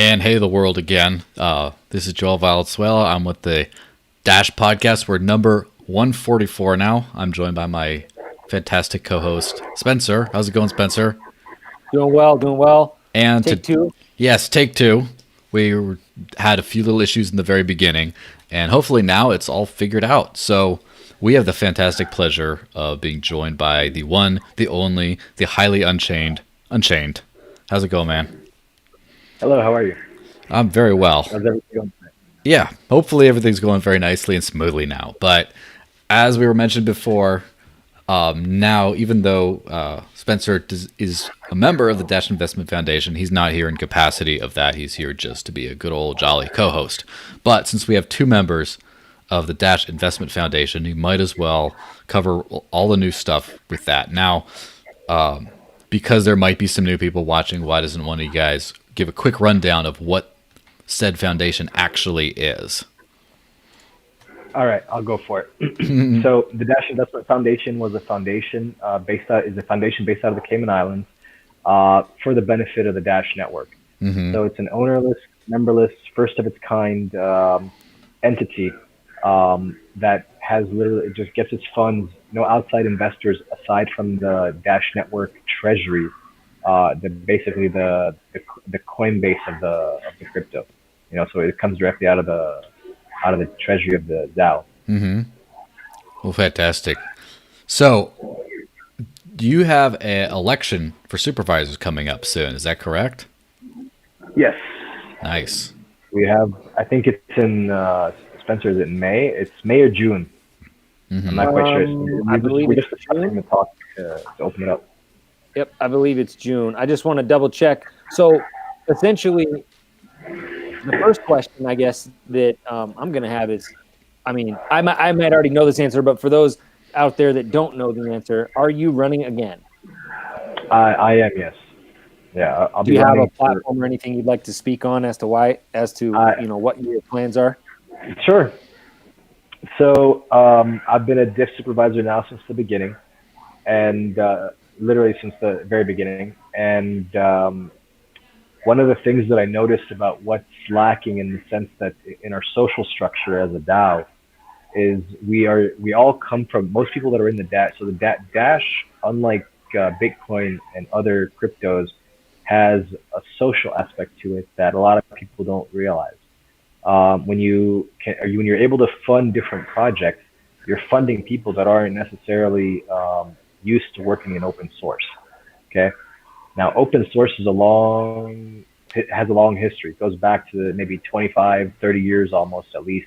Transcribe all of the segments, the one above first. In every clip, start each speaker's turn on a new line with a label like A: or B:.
A: And hey, the world again. This is Joel Valenzuela. I'm with the Dash podcast. We're number 144 now. I'm joined by my fantastic co-host, Spencer. How's it going, Spencer?
B: Doing well.
A: And
B: take two.
A: Yes, take two. We had a few little issues in the very beginning, and hopefully now it's all figured out. So we have the fantastic pleasure of being joined by the one, the only, the highly Unchained. How's it going, man?
C: Hello, how are you?
A: I'm very well.
C: How's everything going?
A: Yeah, hopefully everything's going very nicely and smoothly now. But as we were mentioned before, now even though Spencer is a member of the Dash Investment Foundation, he's not here in capacity of that. He's here just to be a good old jolly co-host. But since we have two members of the Dash Investment Foundation, he might as well cover all the new stuff with that. Now, because there might be some new people watching, why doesn't one of you guys give a quick rundown of what said foundation actually is?
C: All right, I'll go for it. So the Dash Investment Foundation was a foundation based out of the Cayman Islands for the benefit of the Dash network. Mm-hmm. So it's an ownerless, memberless, first of its kind entity that has literally, it just gets its funds, no outside investors aside from the Dash network treasury, basically the Coinbase of the crypto. So it comes directly out of the treasury of the DAO.
A: Mm-hmm. Well, fantastic. So, do you have an election for supervisors coming up soon? Is that correct?
C: Yes.
A: Nice.
C: We have. I think it's in Spencer. Is it May? It's May or June. Mm-hmm. I'm not quite sure.
B: I believe
C: we're just discussing the talk to open it up.
B: Yep, I believe it's June. I just want to double check. So, essentially, the first question, I guess, that I'm going to have is, I might already know this answer, but for those out there that don't know the answer, are you running again?
C: I am, yes. Yeah, I'll
B: be. Do you have a platform or anything you'd like to speak on as to what your plans are?
C: Sure. So I've been a diff supervisor now since the beginning, and literally since the very beginning. And one of the things that I noticed about what's lacking in the sense that in our social structure as a DAO is we all come from, most people that are in the Dash. So the Dash, unlike Bitcoin and other cryptos, has a social aspect to it that a lot of people don't realize. When you're able to fund different projects, you're funding people that aren't necessarily used to working in open source. Okay. Now, open source has a long history. It goes back to maybe 25, 30 years almost at least,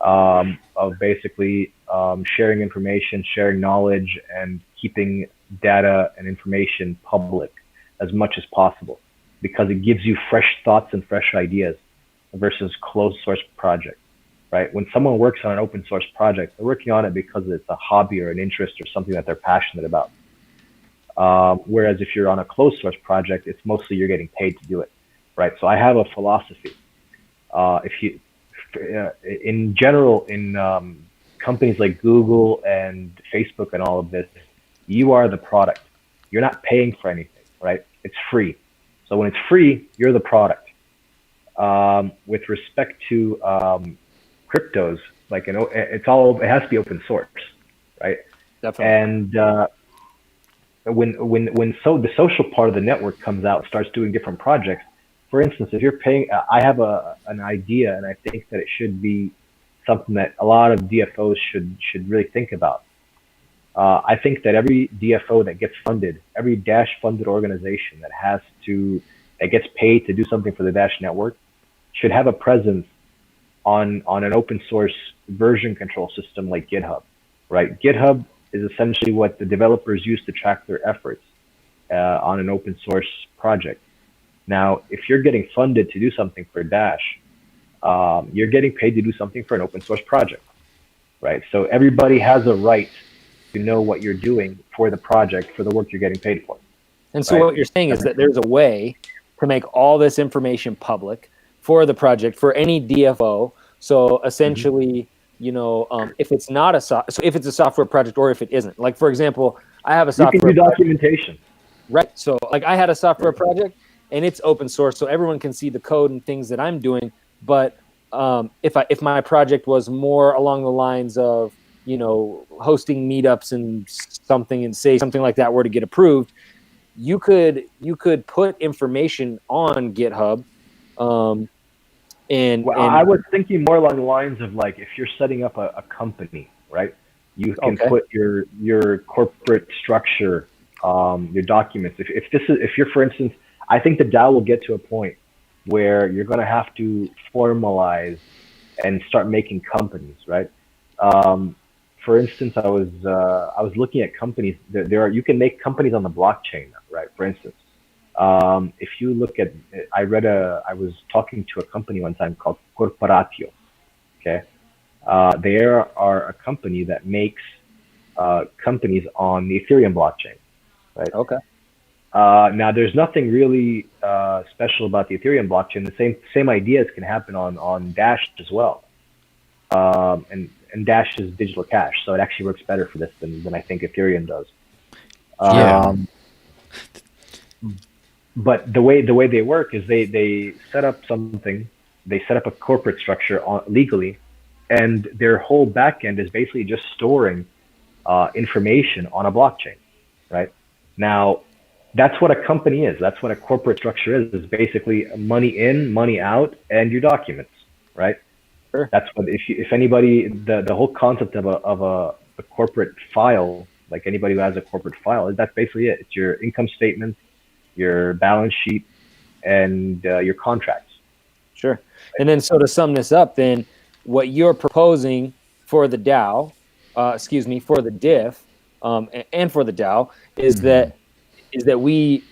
C: of basically sharing information, sharing knowledge, and keeping data and information public as much as possible, because it gives you fresh thoughts and fresh ideas versus closed source project, right? When someone works on an open source project, they're working on it because it's a hobby or an interest or something that they're passionate about. Whereas if you're on a closed source project, it's mostly you're getting paid to do it, right? So I have a philosophy. In general, in companies like Google and Facebook and all of this, you are the product. You're not paying for anything, right? It's free. So when it's free, you're the product. With respect to cryptos, it has to be open source, right?
B: Definitely.
C: And when the social part of the network comes out, starts doing different projects. For instance, if you're paying, I have an idea, and I think that it should be something that a lot of DFOs should really think about. I think that every DFO that gets funded, every Dash funded organization that gets paid to do something for the Dash network, should have a presence on an open source version control system like GitHub, right? GitHub is essentially what the developers use to track their efforts on an open source project. Now, if you're getting funded to do something for Dash, you're getting paid to do something for an open source project, right? So everybody has a right to know what you're doing for the project, for the work you're getting paid for.
B: And so what you're saying is that there's a way to make all this information public for the project, for any DFO. So essentially, if it's not if it's a software project or if it isn't. Like, for example, I have a software
C: You can do documentation.
B: Right. So like I had a software project and it's open source, so everyone can see the code and things that I'm doing. But if my project was more along the lines of, hosting meetups and something, and say something like that were to get approved, you could put information on GitHub. And
C: I was thinking more along the lines of, like, if you're setting up a company, right? You can put your corporate structure, your documents. If you're, for instance, I think the DAO will get to a point where you're going to have to formalize and start making companies, right? For instance, I was looking at companies. You can make companies on the blockchain, right? For instance, if you look at, I was talking to a company one time called Corporatio. Okay, they are a company that makes companies on the Ethereum blockchain, right?
B: Okay.
C: Now, there's nothing really special about the Ethereum blockchain. The same ideas can happen on Dash as well, and Dash is digital cash, so it actually works better for this than I think Ethereum does. But the way they work is they set up something, they set up a corporate structure legally, and their whole backend is basically just storing information on a blockchain, right? Now, that's what a company is. That's what a corporate structure is basically money in, money out, and your documents, right?
B: Sure.
C: That's what, if anybody, the whole concept of a corporate file, like anybody who has a corporate file, that's basically it. It's your income statement, your balance sheet, and your contracts.
B: Sure. And then, so to sum this up, then what you're proposing for the DAO, for the diff, and for the DAO is that we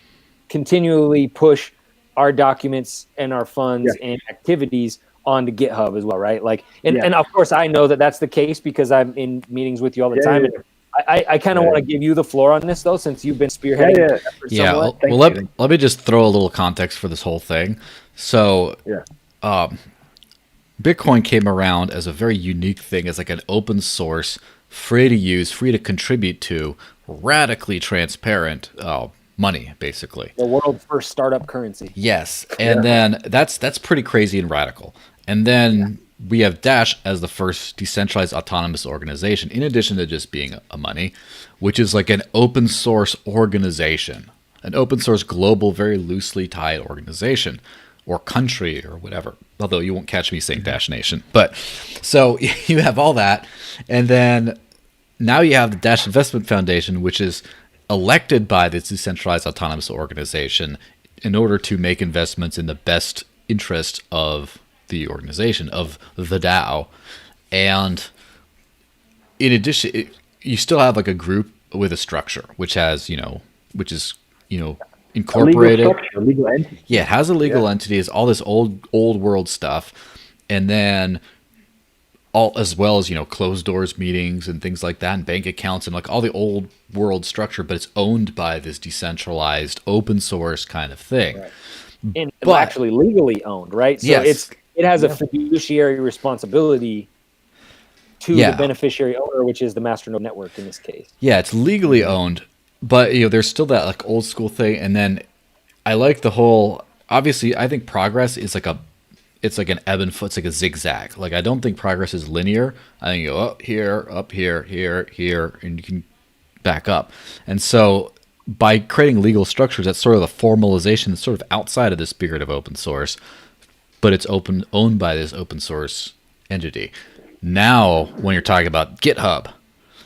B: continually push our documents and our funds and activities onto GitHub as well, right? Like, and of course I know that that's the case because I'm in meetings with you all the time. And I kind of want to give you the floor on this, though, since you've been spearheading.
A: Let me just throw a little context for this whole thing. So, Bitcoin came around as a very unique thing, as like an open source, free to use, free to contribute to, radically transparent money, basically.
B: The world's first startup currency.
A: Yes, and then that's pretty crazy and radical. And then we have Dash as the first decentralized autonomous organization, in addition to just being a money, which is like an open source organization, an open source global, very loosely tied organization, or country, or whatever. Although you won't catch me saying Dash Nation. But so you have all that, and then now you have the Dash Investment Foundation, which is elected by this decentralized autonomous organization in order to make investments in the best interest of the organization, of the DAO. And in addition, you still have like a group with a structure, which has, incorporated.
C: A legal entity.
A: Yeah, it has a legal entity, it's all this old world stuff. And then as well as, closed doors meetings and things like that, and bank accounts and like all the old world structure, but it's owned by this decentralized open source kind of thing.
B: Right. And actually legally owned, right? So it has a fiduciary responsibility to the beneficiary owner, which is the masternode network in this case. Yeah,
A: it's legally owned, but there's still that like old school thing. And then I like the whole, obviously I think progress is like it's like an ebb and flow. It's like a zigzag. Like, I don't think progress is linear. I think you go up here, here, and you can back up. And so by creating legal structures, that's sort of the formalization that's sort of outside of the spirit of open source, but it's owned by this open source entity. Now, when you're talking about GitHub,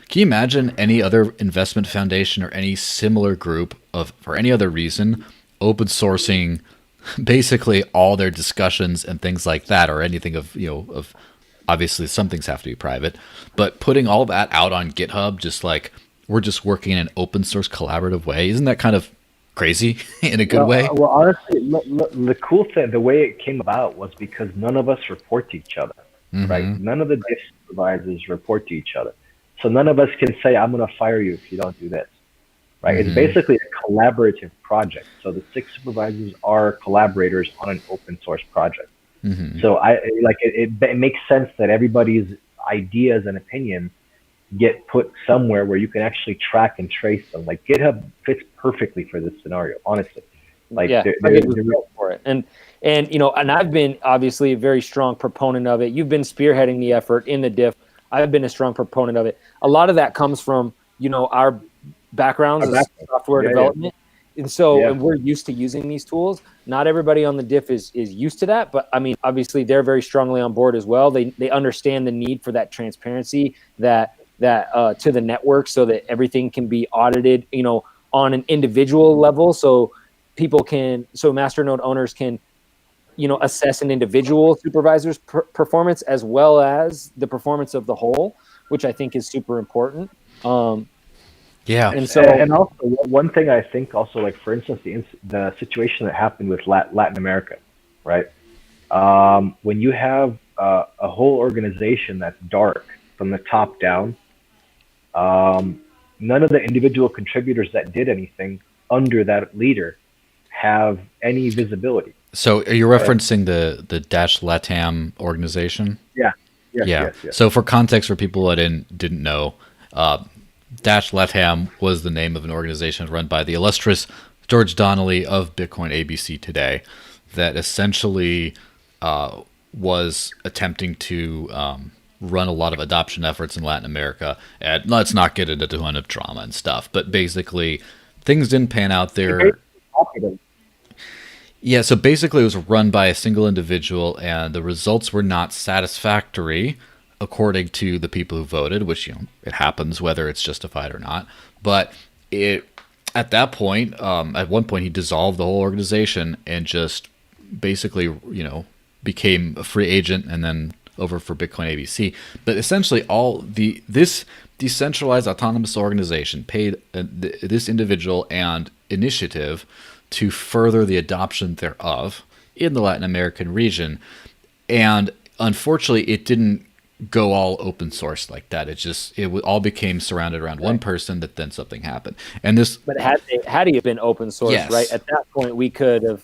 A: can you imagine any other investment foundation or any similar group for any other reason, open sourcing basically all their discussions and things like that, or anything of obviously some things have to be private, but putting all that out on GitHub, just like we're just working in an open source collaborative way? Isn't that kind of crazy in a good way?
C: Well, honestly, the cool thing, the way it came about was because none of us report to each other, right? None of the diff supervisors report to each other. So none of us can say, I'm going to fire you if you don't do this. Right? It's basically a collaborative project. So the 6 supervisors are collaborators on an open source project. So it makes sense that everybody's ideas and opinions get put somewhere where you can actually track and trace them. Like, GitHub fits perfectly for this scenario, honestly. Like,
B: yeah,
C: there,
B: I
C: there,
B: give you
C: there,
B: credit for it. And you know, and I've been obviously a very strong proponent of it. You've been spearheading the effort in the diff. I've been a strong proponent of it. A lot of that comes from, you know, our backgrounds as software development. And so, and we're used to using these tools. Not everybody on the diff is used to that, but I mean, obviously they're very strongly on board as well. They understand the need for that transparency that to the network, so that everything can be audited, you know, on an individual level. So masternode owners can, you know, assess an individual supervisor's performance as well as the performance of the whole, which I think is super important.
A: Yeah.
B: And so,
C: and also one thing I think also, like, for instance, the situation that happened with Latin America, right? When you have a whole organization that's dark from the top down, none of the individual contributors that did anything under that leader have any visibility.
A: So are you referencing the Dash Latam organization?
C: Yeah.
A: Yeah.
C: Yes.
A: So for context, for people that didn't know, Dash Latam was the name of an organization run by the illustrious George Donnelly of Bitcoin ABC Today that essentially was attempting to run a lot of adoption efforts in Latin America. And let's not get into a ton of drama and stuff, but basically things didn't pan out there. Yeah, so basically it was run by a single individual, and the results were not satisfactory according to the people who voted, which, you know, it happens whether it's justified or not. But at that point, at one point, he dissolved the whole organization and just basically, you know, became a free agent and then over for Bitcoin ABC. But essentially, this decentralized autonomous organization paid this individual and initiative to further the adoption thereof in the Latin American region. And unfortunately, it didn't go all open source like that. It all became surrounded around one person, that then something happened. And this,
B: but had he been open source,
A: yes,
B: right, at that point, we could have,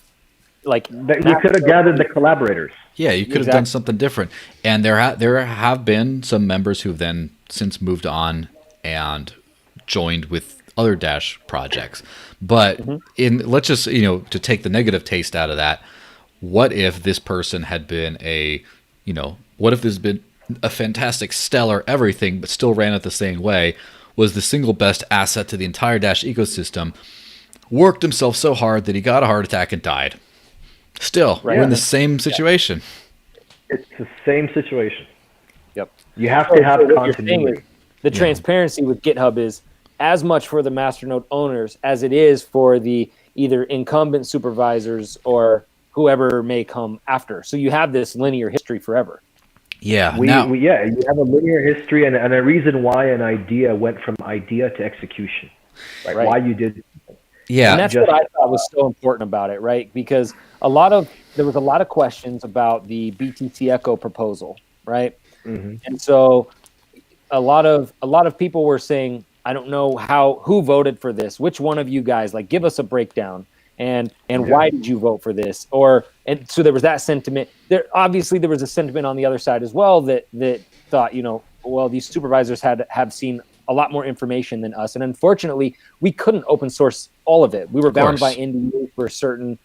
B: like,
C: you could have gathered the collaborators.
A: Yeah, you could have done something different. And there have been some members who have then since moved on and joined with other Dash projects. But let's just, you know, to take the negative taste out of that, what if this person had been what if there's been a fantastic, stellar everything, but still ran it the same way, was the single best asset to the entire Dash ecosystem, worked himself so hard that he got a heart attack and died. Still, we're in the same situation.
C: It's the same situation.
B: Yep.
C: You have to have continuity.
B: The transparency with GitHub is as much for the masternode owners as it is for the either incumbent supervisors or whoever may come after. So you have this linear history forever.
A: Yeah.
C: You have a linear history and a reason why an idea went from idea to execution. Right. Why you did.
A: Yeah.
B: And that's what I thought was so important about it, right? Because there was a lot of questions about the BTC Echo proposal, right? Mm-hmm. And so a lot of people were saying, I don't know who voted for this. Which one of you guys, like, give us a breakdown and why did you vote for this? And so there was that sentiment. There was a sentiment on the other side as well that thought, you know, well, these supervisors have seen a lot more information than us, and unfortunately, we couldn't open source all of it. We were bound by NDA for certain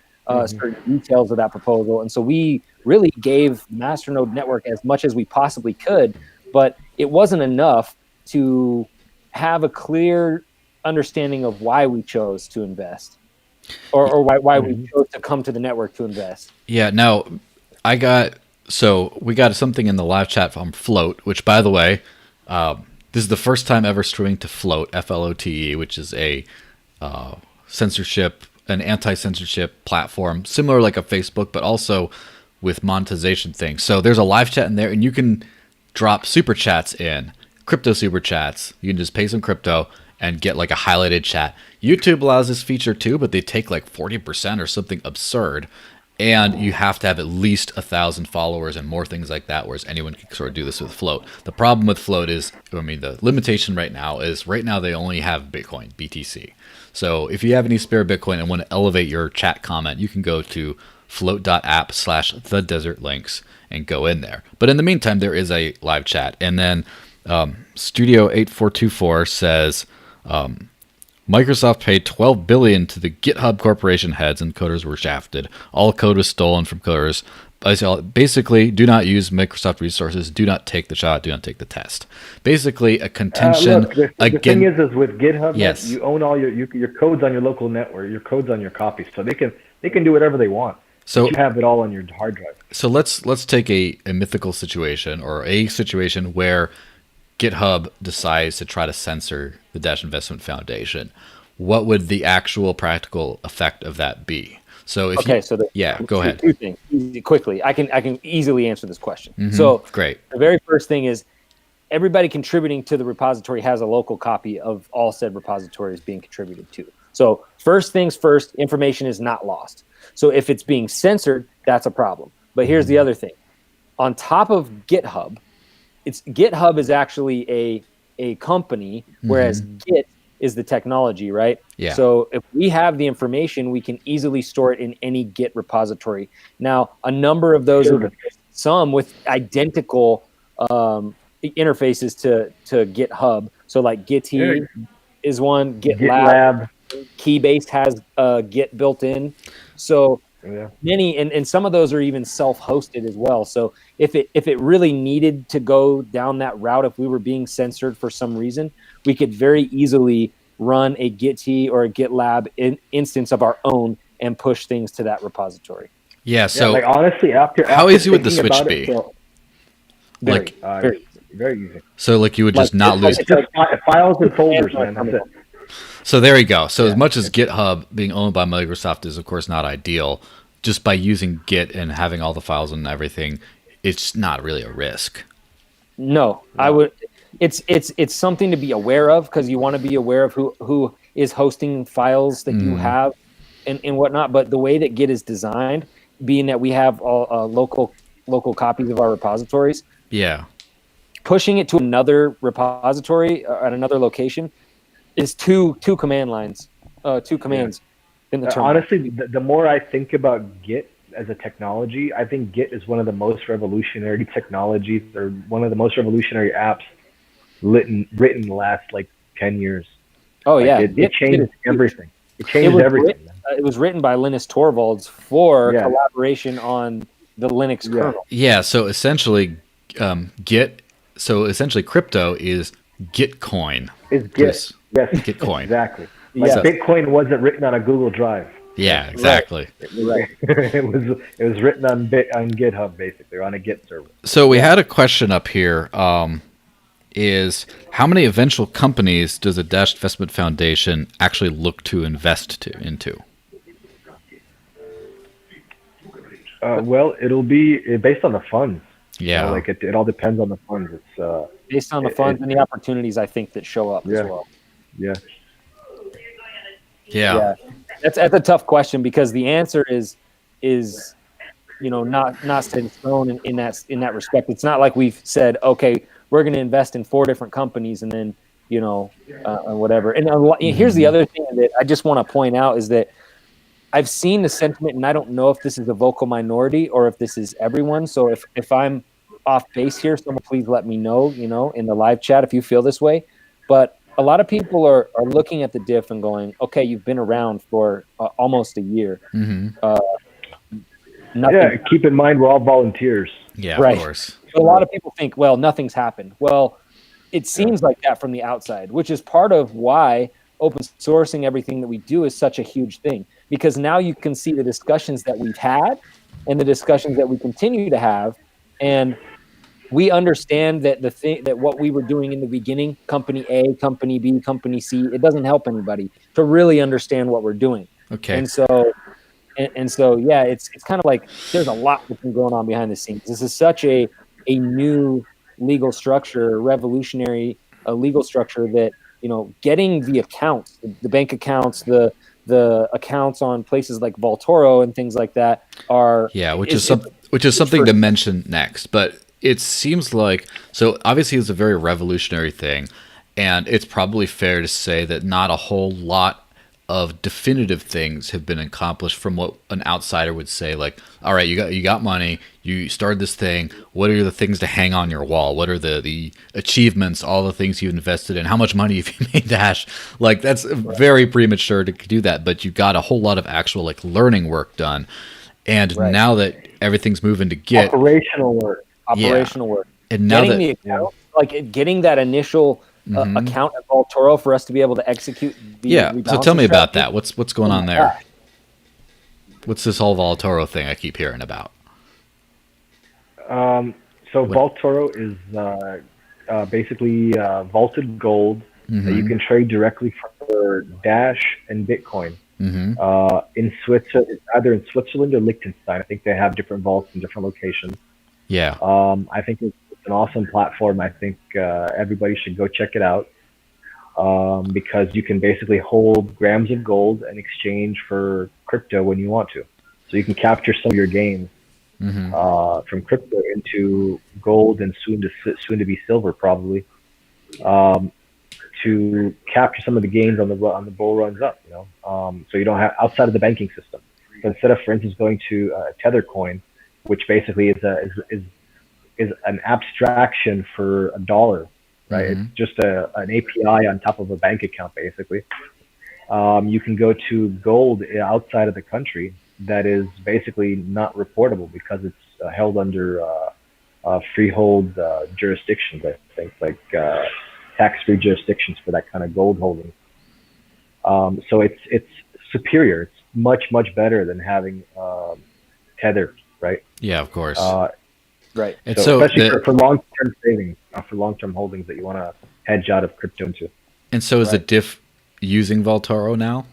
B: details of that proposal, and so we really gave Masternode Network as much as we possibly could, but it wasn't enough to have a clear understanding of why we chose to invest, or why we chose to come to the network to invest.
A: Yeah. Now, we got something in the live chat from Float, which, by the way, this is the first time ever streaming to Float, FLOTE, which is a an anti-censorship platform, similar like a Facebook, but also with monetization things. So there's a live chat in there, and you can drop super chats in. Crypto super chats. You can just pay some crypto and get like a highlighted chat. YouTube allows this feature too, but they take like 40% or something absurd. And you have to have at least 1,000 followers and more things like that, whereas anyone can sort of do this with Float. The problem with Float is, the limitation right now they only have Bitcoin, BTC. So if you have any spare Bitcoin and want to elevate your chat comment, you can go to float.app/thedesertlinks and go in there. But in the meantime, there is a live chat. And then Studio8424 says, Microsoft paid $12 billion to the GitHub Corporation heads, and coders were shafted. All code was stolen from coders. Basically, do not use Microsoft resources. Do not take the shot. Do not take the test. Basically, a contention
C: Look, the thing is with GitHub,
A: yes,
C: you own all your code's on your local network. Your code's on your copy, so they can do whatever they want. So you have it all on your hard drive.
A: So let's take a mythical situation, or a situation where GitHub decides to try to censor the Dash Investment Foundation. What would the actual practical effect of that be? So if go ahead.
B: Two things quickly. I can easily answer this question.
A: Mm-hmm.
B: So
A: great.
B: The very first thing is everybody contributing to the repository has a local copy of all said repositories being contributed to. So first things first, information is not lost. So if it's being censored, that's a problem. But here's the other thing. On top of GitHub, GitHub is actually a company, whereas Git is the technology, right?
A: Yeah.
B: So if we have the information, we can easily store it in any Git repository. Now, a number of those, some with identical interfaces to GitHub. So like Git is one, GitLab. Keybase has Git built in. So many, and some of those are even self-hosted as well. So if it really needed to go down that route, if we were being censored for some reason, we could very easily run a Git or a GitLab instance of our own and push things to that repository.
A: Yeah. So
C: like honestly,
A: how easy would the switch be?
C: Very easy.
A: So like you would just not lose
C: files and folders, man. That's it.
A: So there you go. So as much as GitHub being owned by Microsoft is of course not ideal, just by using Git and having all the files and everything, it's not really a risk.
B: No, I would. It's something to be aware of, because you want to be aware of who is hosting files that you have and whatnot. But the way that Git is designed, being that we have all local copies of our repositories, pushing it to another repository at another location is two command lines, two commands in the terminal.
C: Honestly, the more I think about Git as a technology, I think Git is one of the most revolutionary technologies, or one of the most revolutionary apps written in the last 10 years.
B: Oh yeah,
C: it changed everything. It changed everything.
B: It was written by Linus Torvalds for collaboration on the Linux kernel.
A: Yeah, so essentially, crypto is Gitcoin.
C: It's Git. Yes,
A: Gitcoin.
C: Exactly. Bitcoin wasn't written on a Google Drive.
A: Yeah, exactly.
C: Right. It was written on GitHub, basically, on a Git server.
A: So we had a question up here. Is how many eventual companies does the Dash Investment Foundation actually look to invest into?
C: Well, it'll be based on the funds.
A: Yeah,
C: it all depends on the funds. It's
B: based on the funds and the opportunities, I think, that show up as well.
A: Yeah.
B: That's a tough question, because the answer is not set in stone in that respect. It's not like we've said, okay, we're going to invest in 4 different companies and then whatever. And here's the other thing that I just want to point out is that I've seen the sentiment, and I don't know if this is a vocal minority or if this is everyone. So if I'm off base here, someone please let me know, in the live chat if you feel this way. But a lot of people are looking at the diff and going, okay, you've been around for almost a year.
C: Keep in mind we're all volunteers.
A: Yeah,
B: right.
A: Of course.
B: So a lot of people think, well, nothing's happened. Well, it seems like that from the outside, which is part of why open sourcing everything that we do is such a huge thing, because now you can see the discussions that we've had and the discussions that we continue to have, and we understand that that what we were doing in the beginning, company A, company B, company C, it doesn't help anybody to really understand what we're doing.
A: Okay.
B: And so it's kind of like there's a lot that's been going on behind the scenes. This is such a new legal structure, revolutionary legal structure that, getting the accounts, the bank accounts, the accounts on places like Vaultoro and things like that are
A: which is something to mention next. But it seems like, so obviously it's a very revolutionary thing, and it's probably fair to say that not a whole lot of definitive things have been accomplished from what an outsider would say, like, all right, you got money, you started this thing, what are the things to hang on your wall, what are the achievements, all the things you've invested in, how much money have you made Dash? Like, that's very premature to do that, but you got a whole lot of actual like learning work done. And now that everything's moving to Git,
B: operational work,
A: and now
B: getting the account, like getting that initial account at Vaultoro for us to be able to execute the
A: so tell me about that. What's going on there? What's this whole Vaultoro thing I keep hearing about?
C: Vaultoro is basically vaulted gold that you can trade directly for Dash and Bitcoin. In Switzerland, either in Switzerland or Liechtenstein. I think they have different vaults in different locations.
A: Yeah.
C: I think it's an awesome platform. I think everybody should go check it out because you can basically hold grams of gold and exchange for crypto when you want to. So you can capture some of your gains from crypto into gold and soon to be silver, probably, to capture some of the gains on the bull runs up. So you don't have outside of the banking system. So instead of, for instance, going to Tethercoin, which basically is an abstraction for a dollar, right? It's just an API on top of a bank account, basically. You can go to gold outside of the country that is basically not reportable because it's held under freehold jurisdictions, I think, like tax-free jurisdictions for that kind of gold holding. So it's superior. It's much, much better than having Tether, right?
A: Yeah, of course.
B: Right.
A: And
C: so especially for long-term savings, for long-term holdings that you want to hedge out of crypto into.
A: And so is the diff using Vaultoro now?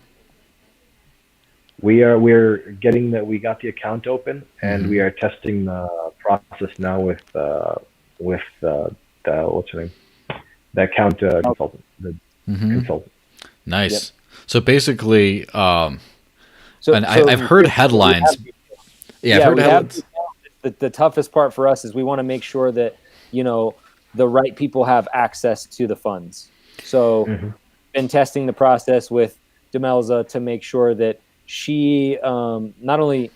C: We're getting that. We got the account open and we are testing the process now with what's her name? The account consultant. The consultant.
A: Nice.
C: Yep.
A: So basically, and I've heard headlines. I've heard headlines.
B: The toughest part for us is we want to make sure that, the right people have access to the funds. So been testing the process with Demelza to make sure that she not only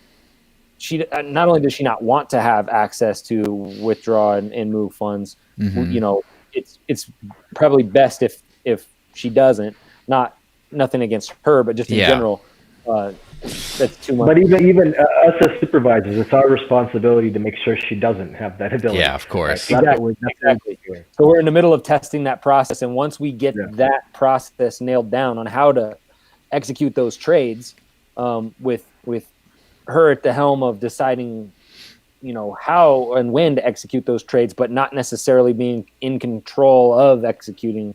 B: does she not want to have access to withdraw and move funds, it's probably best if she doesn't. Nothing against her, but just in general, that's too much.
C: But even us as supervisors, it's our responsibility to make sure she doesn't have that ability.
A: Yeah, of course.
B: Exactly. So we're in the middle of testing that process, and once we get that process nailed down on how to execute those trades, with her at the helm of deciding, how and when to execute those trades, but not necessarily being in control of executing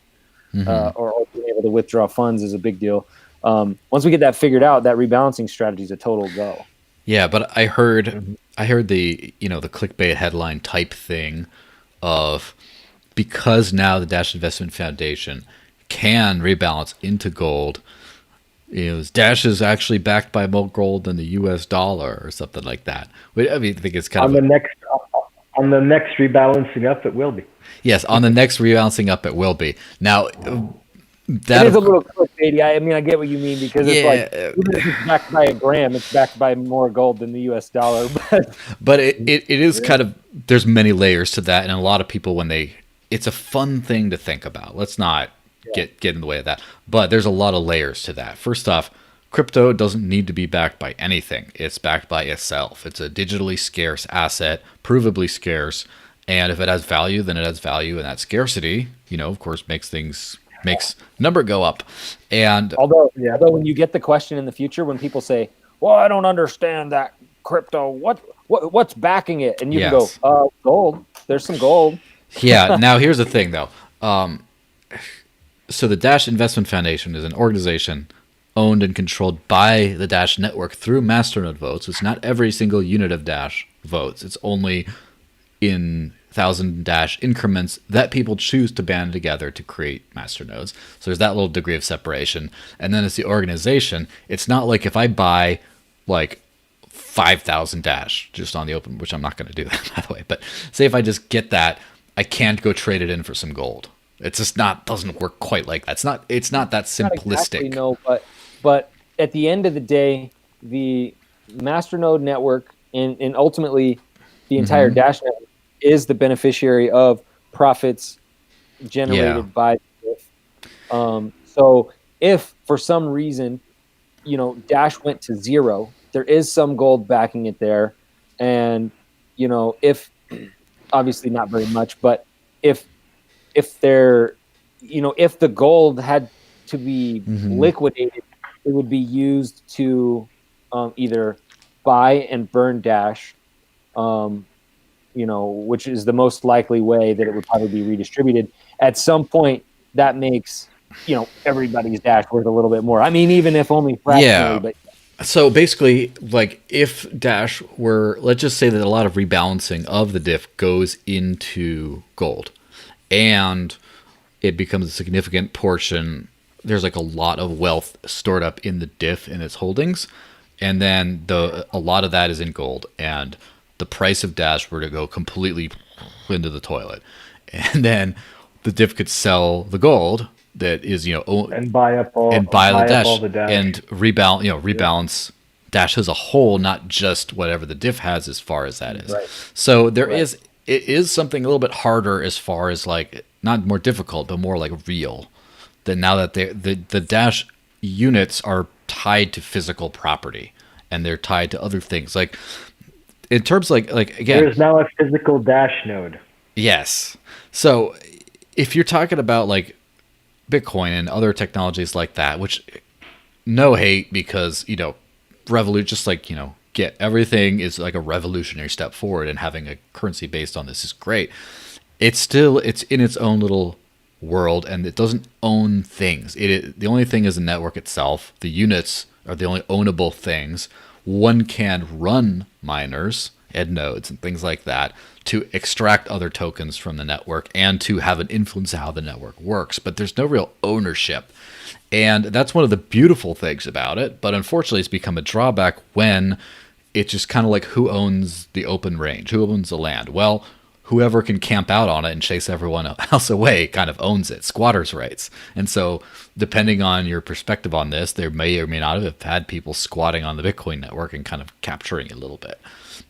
B: or being able to withdraw funds is a big deal. Once we get that figured out, that rebalancing strategy is a total go.
A: Yeah, but I heard the the clickbait headline type thing of, because now the Dash Investment Foundation can rebalance into gold, Dash is actually backed by more gold than the U.S. dollar or something like that. I think it's kind
C: on the next rebalancing up, it will be.
A: Yes, on the next rebalancing up, it will be. Now,
B: that is a little clickbaity. I get what you mean, because it's like, even if it's backed by a gram, it's backed by more gold than the U.S. dollar.
A: But it is kind of, there's many layers to that, and a lot of people, it's a fun thing to think about. Let's not get in the way of that. But there's a lot of layers to that. First off, crypto doesn't need to be backed by anything. It's backed by itself. It's a digitally scarce asset, provably scarce. And if it has value, then it has value. And that scarcity, of course, makes number go up. And
B: although when you get the question in the future, when people say, well, I don't understand that crypto, what's backing it? And you can go, gold. There's some gold.
A: Yeah. Now here's the thing, though. So the Dash Investment Foundation is an organization owned and controlled by the Dash network through masternode votes. It's not every single unit of Dash votes. It's only in 1,000 Dash increments that people choose to band together to create masternodes. So there's that little degree of separation. And then it's the organization. It's not like if I buy like 5,000 Dash just on the open, which I'm not going to do that, by the way. But say if I just get that, I can't go trade it in for some gold. It's just doesn't work quite like that. It's not that simplistic.
B: Not exactly, no, but But at the end of the day, the masternode network and ultimately the entire Dash network is the beneficiary of profits generated by the diff. So if for some reason, Dash went to zero, there is some gold backing it there. And, if obviously not very much, but if there, if the gold had to be liquidated, it would be used to either buy and burn Dash, which is the most likely way that it would probably be redistributed. At some point, that makes everybody's Dash worth a little bit more. I mean, even if only fractionally. But
A: so basically, like if Dash were, let's just say that a lot of rebalancing of the diff goes into gold, and it becomes a significant portion. There's like a lot of wealth stored up in the diff and its holdings, and then a lot of that is in gold, and the price of Dash were to go completely into the toilet, and then the diff could sell the gold that is
C: and buy up all
A: the Dash,
C: all the Dash
A: and rebalance Dash as a whole, not just whatever the diff has as far as that is.
B: Right.
A: So it is something a little bit harder as far as like not more difficult but more like real. That now that the Dash units are tied to physical property and they're tied to other things, like in terms like again,
C: there's now a physical Dash node.
A: Yes. So if you're talking about like Bitcoin and other technologies like that, which no hate because just like get everything is like a revolutionary step forward, and having a currency based on this is great. It's in its own little world, and it doesn't own things. The only thing is the network itself. The units are the only ownable things. One can run miners and nodes and things like that to extract other tokens from the network and to have an influence on how the network works, but there's no real ownership. And that's one of the beautiful things about it, but unfortunately it's become a drawback when it's just kind of like who owns the open range, who owns the land. Well, whoever can camp out on it and chase everyone else away kind of owns it, squatters' rights. And so depending on your perspective on this, there may or may not have had people squatting on the Bitcoin network and kind of capturing it a little bit.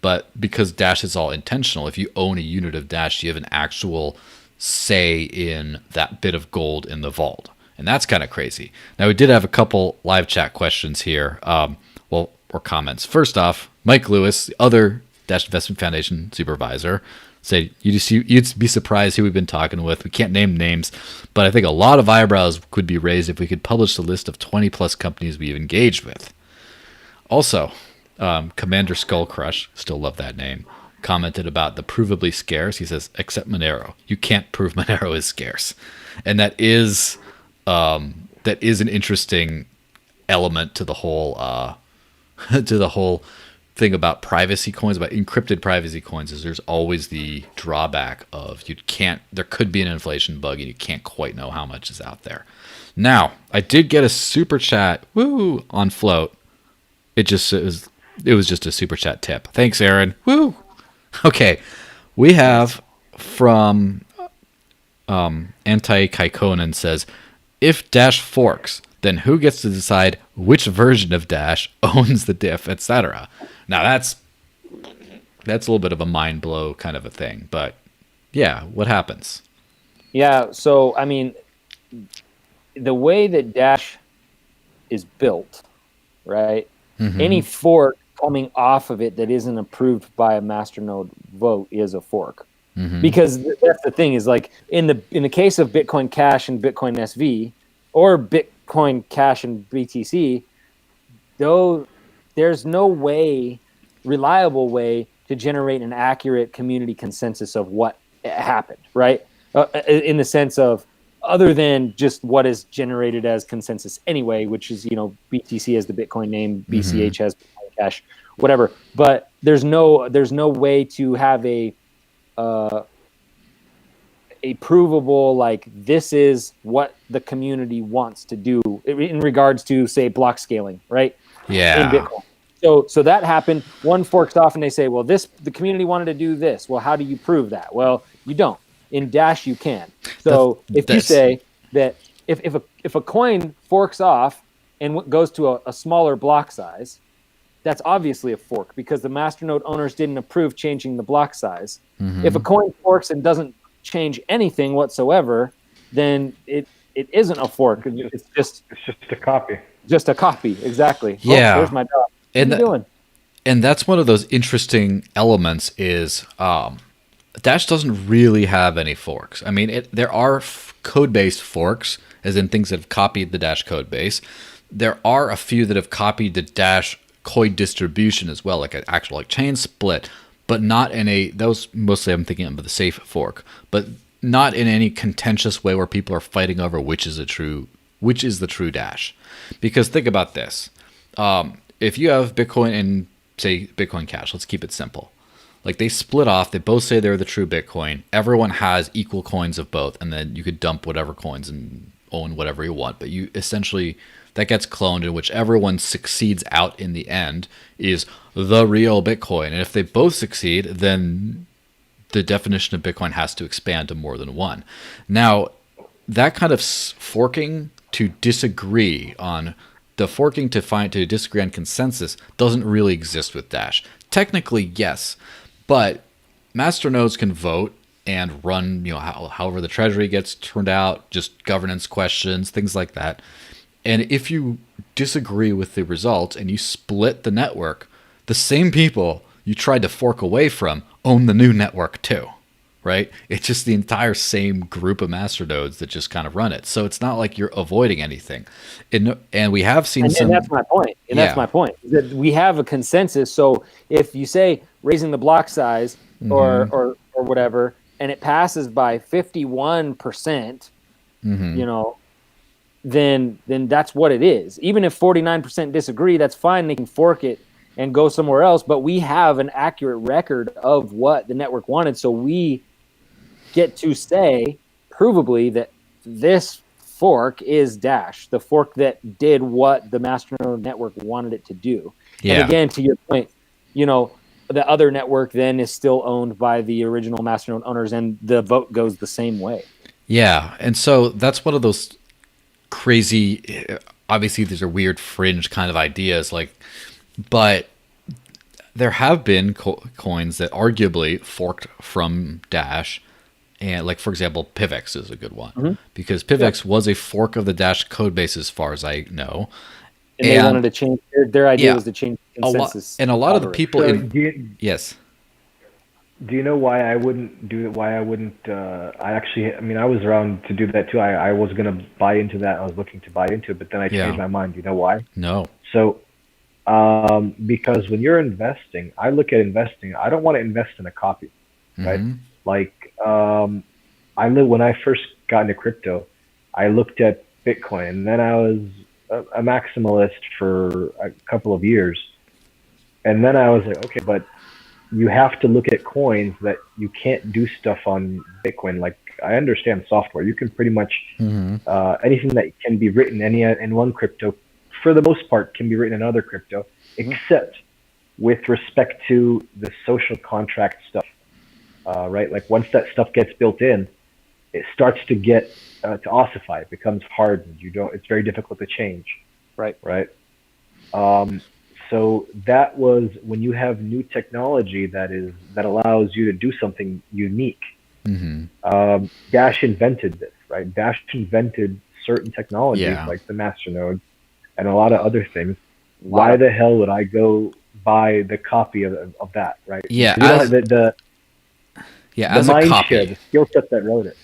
A: But because Dash is all intentional, if you own a unit of Dash, you have an actual say in that bit of gold in the vault. And that's kind of crazy. Now, we did have a couple live chat questions here, or comments. First off, Mike Lewis, the other Dash Investment Foundation supervisor, said, you'd be surprised who we've been talking with. We can't name names, but I think a lot of eyebrows could be raised if we could publish the list of 20-plus companies we've engaged with. Also, Commander Skull Crush, still love that name, commented about the provably scarce. He says, except Monero. You can't prove Monero is scarce. And that is an interesting element to the whole thing about privacy coins, about encrypted privacy coins, is there's always the drawback of there could be an inflation bug and you can't quite know how much is out there. Now, I did get a super chat, on Float. It was just a super chat tip. Thanks, Aaron. Woo! Okay, we have from Anti-Kaikonen says, if Dash forks, then who gets to decide which version of Dash owns the diff, etc.? Now that's a little bit of a mind blow kind of a thing, but yeah, what happens?
B: Yeah, so I mean, the way that Dash is built, right? Any fork coming off of it that isn't approved by a masternode vote is a fork. Because that's the thing, is like in the case of Bitcoin Cash and Bitcoin SV or Bitcoin Cash and BTC, though there's no reliable way to generate an accurate community consensus of what happened, right? In the sense of, other than just what is generated as consensus anyway, which is, BTC has the Bitcoin name, BCH has Bitcoin Cash, whatever. But there's no way to have a provable, like, this is what the community wants to do in regards to, say, block scaling, right?
A: Yeah.
B: In Bitcoin. So that happened. One forks off and they say, well, the community wanted to do this. Well, how do you prove that? Well, you don't. In Dash, you can. So if you say that if a coin forks off and goes to a smaller block size, that's obviously a fork because the masternode owners didn't approve changing the block size.
A: Mm-hmm.
B: If a coin forks and doesn't change anything whatsoever, then it isn't a fork. It's just
C: a copy.
B: Just a copy, exactly.
A: Yeah.
B: Oh, there's my dog. What are you doing?
A: And that's one of those interesting elements is Dash doesn't really have any forks. I mean, there are code-based forks, as in things that have copied the Dash code base. There are a few that have copied the Dash coin distribution as well, like an actual chain split, but not in those mostly I'm thinking of the safe fork, but not in any contentious way where people are fighting over which is the true Dash. Because think about this. If you have Bitcoin and say Bitcoin Cash, let's keep it simple. Like they split off, they both say they're the true Bitcoin. Everyone has equal coins of both, and then you could dump whatever coins and own whatever you want. But you essentially, that gets cloned, and whichever one succeeds out in the end is the real Bitcoin. And if they both succeed, then the definition of Bitcoin has to expand to more than one. Now, that kind of forking to disagree on to disagree on consensus doesn't really exist with Dash. Technically, yes, but masternodes can vote and run, however the treasury gets turned out, just governance questions, things like that. And if you disagree with the result and you split the network, the same people you tried to fork away from own the new network too, right? It's just the entire same group of masternodes that just kind of run it. So it's not like you're avoiding anything. And we have seen
B: and that's my point. And that's my point. That we have a consensus. So if you say raising the block size or whatever, and it passes by 51%, then that's what it is. Even if 49% disagree, that's fine. They can fork it and go somewhere else. But we have an accurate record of what the network wanted. So we get to say provably that this fork is Dash, the fork that did what the masternode network wanted it to do.
A: Yeah.
B: And again, to your point, the other network then is still owned by the original masternode owners, and the vote goes the same way.
A: Yeah, and so that's one of those crazy, obviously these are weird fringe kind of ideas, but there have been coins that arguably forked from Dash, and for example, PIVX is a good one because PIVX was a fork of the Dash code base as far as I know.
B: And they wanted to change their idea was to change consensus.
A: A lot of the people yes.
C: Do you know why I wouldn't do it? Why I wouldn't? I was around to do that too. I was going to buy into that. I was looking to buy into it, but then I changed my mind. Do you know why?
A: No.
C: So, because when you're investing, I look at investing. I don't want to invest in a copy, right? When I first got into crypto, I looked at Bitcoin, and then I was a maximalist for a couple of years, and then I was like, okay, but you have to look at coins that you can't do stuff on Bitcoin. Like I understand software. You can pretty much anything that can be written in one crypto, for the most part, can be written in another crypto, except with respect to the social contract stuff, right? Like once that stuff gets built in, it starts to get to ossify. It becomes hardened. It's very difficult to change.
B: Right.
C: Right. So that was when you have new technology that allows you to do something unique. Dash invented this, right? Dash invented certain technologies like the masternode and a lot of other things. Why the hell would I go buy the copy of that, right?
A: Yeah,
C: as
A: a copy,
C: the skill set that wrote it.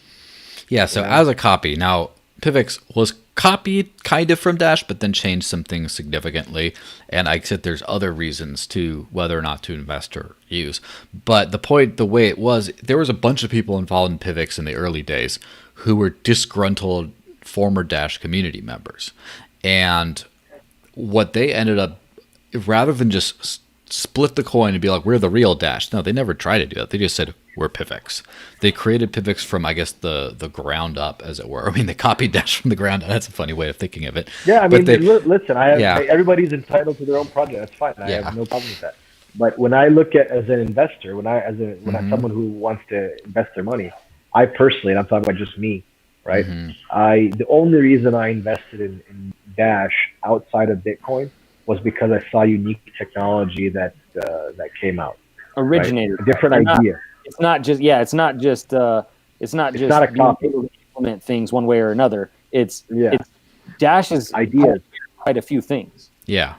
A: Yeah, so as a copy. Now, PIVX was copied kind of from Dash, but then changed some things significantly. And I said there's other reasons to whether or not to invest or use. But the way it was, there was a bunch of people involved in PIVX in the early days who were disgruntled former Dash community members. And what they ended up, rather than just split the coin and be like, we're the real Dash. No, they never tried to do that. They just said, we're PIVX. They created PIVX from, I guess, the ground up, as it were. I mean, they copied Dash from the ground up. That's a funny way of thinking of it.
C: Yeah, I mean, listen, everybody's entitled to their own project. That's fine. I have no problem with that. But when I look at as an investor, when I'm someone who wants to invest their money, I personally, and I'm talking about just me, right? The only reason I invested in Dash outside of Bitcoin was because I saw unique technology that came out.
B: Originated.
C: Right? A different idea.
B: It's not just it's not just
C: not a
B: being
C: copy.
B: able to implement things one way or another. It's Dash's
C: ideas.
B: Quite a few things.
A: Yeah.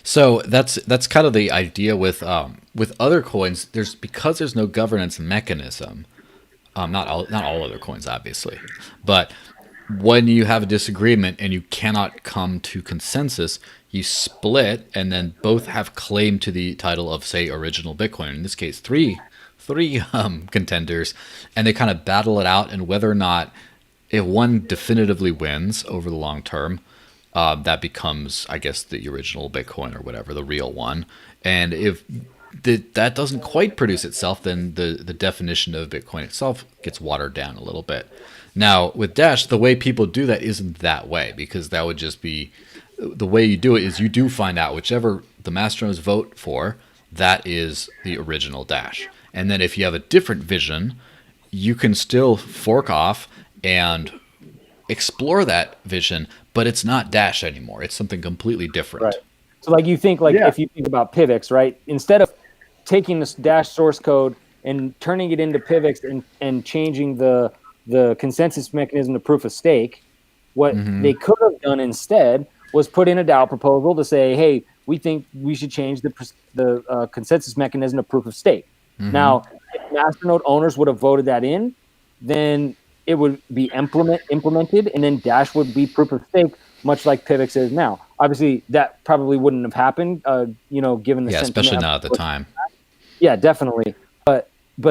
A: So that's kind of the idea with other coins. Because there's no governance mechanism. Not all other coins, obviously, but when you have a disagreement and you cannot come to consensus, you split, and then both have claim to the title of, say, original Bitcoin. In this case, three contenders, and they kind of battle it out, and whether or not if one definitively wins over the long term, that becomes, I guess, the original Bitcoin or whatever, the real one. And if that doesn't quite produce itself, then the definition of Bitcoin itself gets watered down a little bit. Now, with Dash, the way people do that isn't that way, because that would just be the way you do it is you do find out whichever the masterminds vote for, that is the original Dash. And then if you have a different vision, you can still fork off and explore that vision, but it's not Dash anymore. It's something completely different.
B: Right. So if you think about PIVX, right? Instead of taking this Dash source code and turning it into PIVX and changing the consensus mechanism to proof of stake, what they could have done instead was put in a DAO proposal to say, hey, we think we should change the consensus mechanism to proof of stake. Now, if Masternode owners would have voted that in, then it would be implemented, and then Dash would be proof of stake, much like PIVX is now. Obviously, that probably wouldn't have happened, given the
A: especially not at the time.
B: Yeah, definitely. But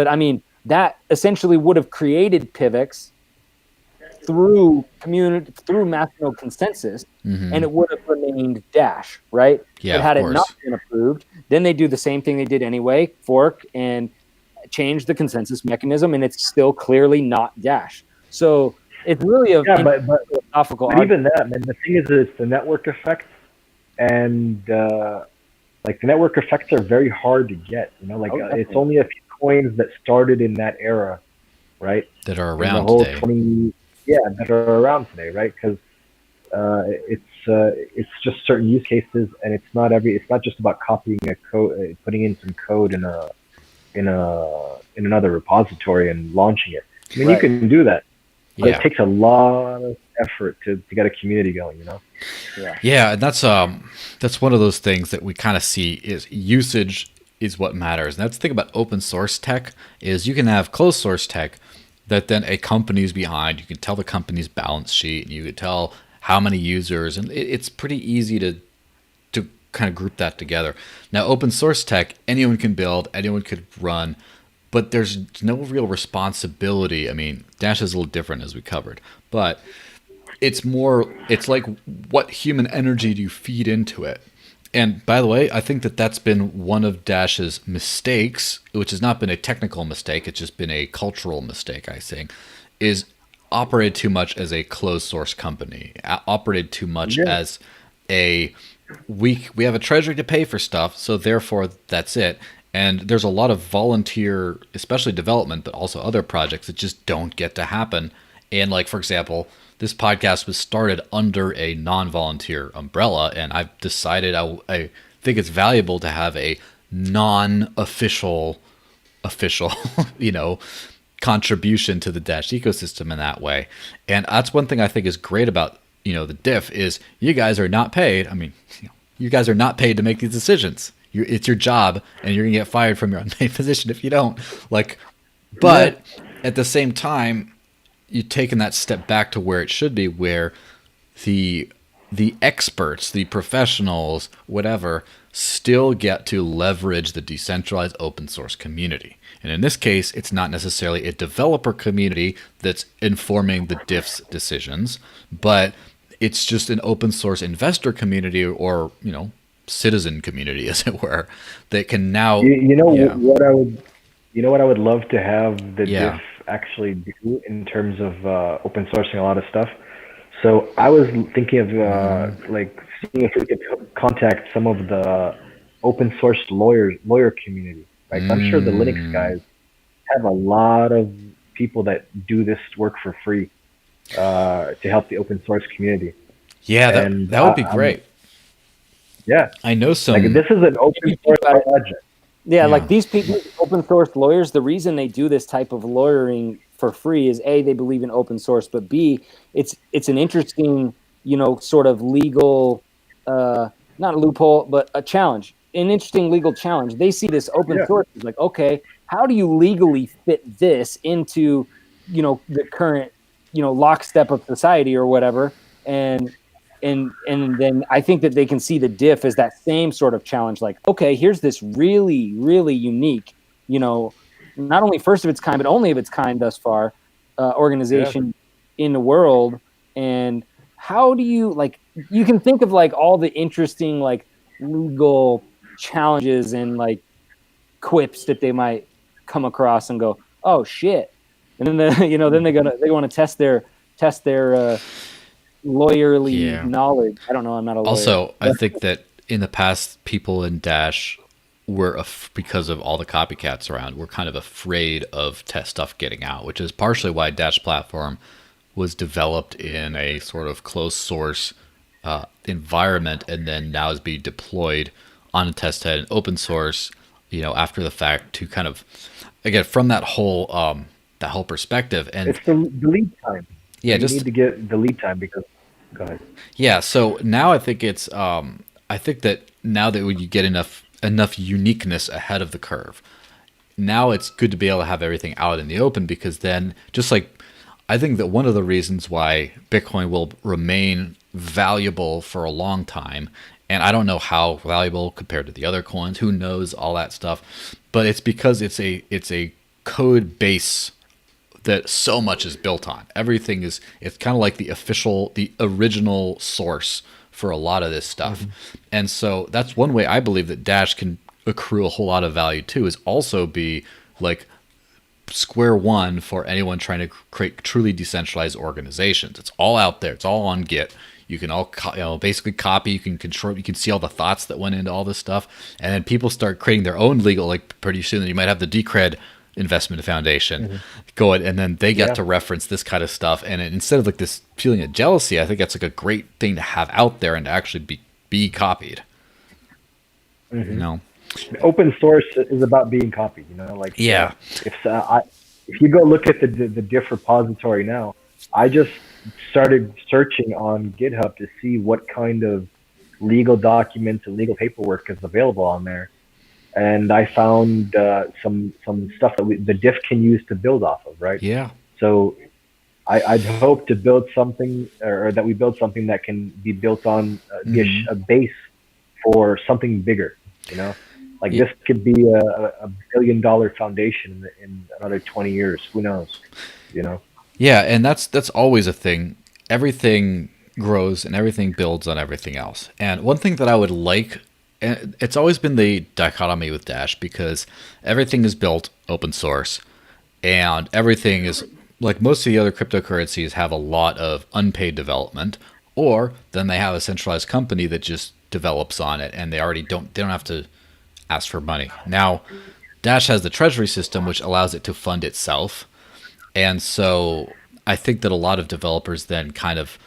B: I mean, that essentially would have created PIVX through Masternode consensus, and it would have remained Dash, right?
A: Yeah,
B: but had
A: of
B: it
A: course.
B: not been approved, then they do the same thing they did anyway, fork and change the consensus mechanism, and it's still clearly not Dash. So it's really a philosophical
C: argument. Even that, man, the thing is, it's the network effect, and the network effects are very hard to get. It's only a few coins that started in that era, right?
A: That are around today.
C: That are around today, right? Because it's just certain use cases, and it's not just about copying a code, putting in some code in another repository and launching it. I mean, you can do that, but it takes a lot of effort to get a community going,
A: Yeah, and that's one of those things that we kind of see is usage is what matters. And that's the thing about open source tech is you can have closed source tech that then a company's behind. You can tell the company's balance sheet, and you can tell how many users, and it's pretty easy to kind of group that together. Now, open source tech, anyone can build, anyone could run, but there's no real responsibility. I mean, Dash is a little different, as we covered, but it's like, what human energy do you feed into it? And by the way, I think that's been one of Dash's mistakes, which has not been a technical mistake, it's just been a cultural mistake, I think, is operated too much as a closed source company, operated too much as we have a treasury to pay for stuff, so therefore that's it. And there's a lot of volunteer, especially development, but also other projects that just don't get to happen. And like, for example, this podcast was started under a non-volunteer umbrella, and I've decided I think it's valuable to have a non-official, contribution to the Dash ecosystem in that way. And that's one thing I think is great about the diff is you guys are not paid. I mean, you guys are not paid to make these decisions. It's your job, and you're gonna get fired from your unpaid position if you don't. But at the same time, you've taken that step back to where it should be, where the experts, the professionals, whatever, still get to leverage the decentralized open source community. And in this case, it's not necessarily a developer community that's informing the diff's decisions, but it's just an open source investor community or, citizen community, as it were, that can now...
C: What I would love to have the diff actually do in terms of open sourcing a lot of stuff. So I was thinking of seeing if we could contact some of the open source lawyer community. Right? I'm sure the Linux guys have a lot of people that do this work for free to help the open source community.
A: Yeah,
C: And
A: that would be great.
C: Yeah,
A: I know
C: like
A: some.
C: this is an open source project.
B: Yeah,
A: Yeah.
B: like these people, open source lawyers, the reason they do this type of lawyering for free is A, they believe in open source, but B, it's an interesting, sort of legal, not a loophole, but a challenge, an interesting legal challenge. They see this open source as like, okay, how do you legally fit this into, the current, lockstep of society or whatever? And then I think that they can see the diff as that same sort of challenge. Like, okay, here's this really, really unique, not only first of its kind, but only of its kind thus far, organization in the world. And how do you you can think of like all the interesting like legal challenges and like quips that they might come across and go, oh shit. And then then they want to test their lawyerly knowledge. I don't know. I'm not a lawyer.
A: Also, I think that in the past, people in Dash were, because of all the copycats around, were kind of afraid of test stuff getting out, which is partially why Dash platform was developed in a sort of closed source environment, and then now is being deployed on a test head and open source, after the fact, to kind of, again, from that whole perspective. And
C: it's the lead time.
A: Yeah,
C: you need to get the lead time because. Go ahead.
A: Yeah, so now I think it's. I think that now that you get enough uniqueness ahead of the curve, now it's good to be able to have everything out in the open, because then, just like, I think that one of the reasons why Bitcoin will remain valuable for a long time, and I don't know how valuable compared to the other coins, who knows, all that stuff, but it's because it's a code base that so much is built on. Everything is, it's kind of like the original source for a lot of this stuff. And so that's one way I believe that Dash can accrue a whole lot of value too, is also be like square one for anyone trying to create truly decentralized organizations. It's all out there. It's all on Git. You can all basically copy. You can control. You can see all the thoughts that went into all this stuff, and then people start creating their own legal. Like pretty soon, you might have the Decred Investment Foundation going, and then they get to reference this kind of stuff. And instead of like this feeling of jealousy, I think that's like a great thing to have out there and to actually be copied.
C: Open source is about being copied. If you go look at the diff repository now, I just started searching on GitHub to see what kind of legal documents and legal paperwork is available on there. And I found some stuff that the diff can use to build off of, right? Yeah. So I'd hope to build something, or that we build something that can be built on a base for something bigger. This could be a $1 billion foundation in another 20 years. Who knows?
A: Yeah, and that's always a thing. Everything grows and everything builds on everything else. And one thing that I would like, and it's always been the dichotomy with Dash, because everything is built open source, and everything is, like most of the other cryptocurrencies, have a lot of unpaid development, or then they have a centralized company that just develops on it, and they don't have to ask for money. Now, Dash has the treasury system, which allows it to fund itself, and so I think that a lot of developers then kind of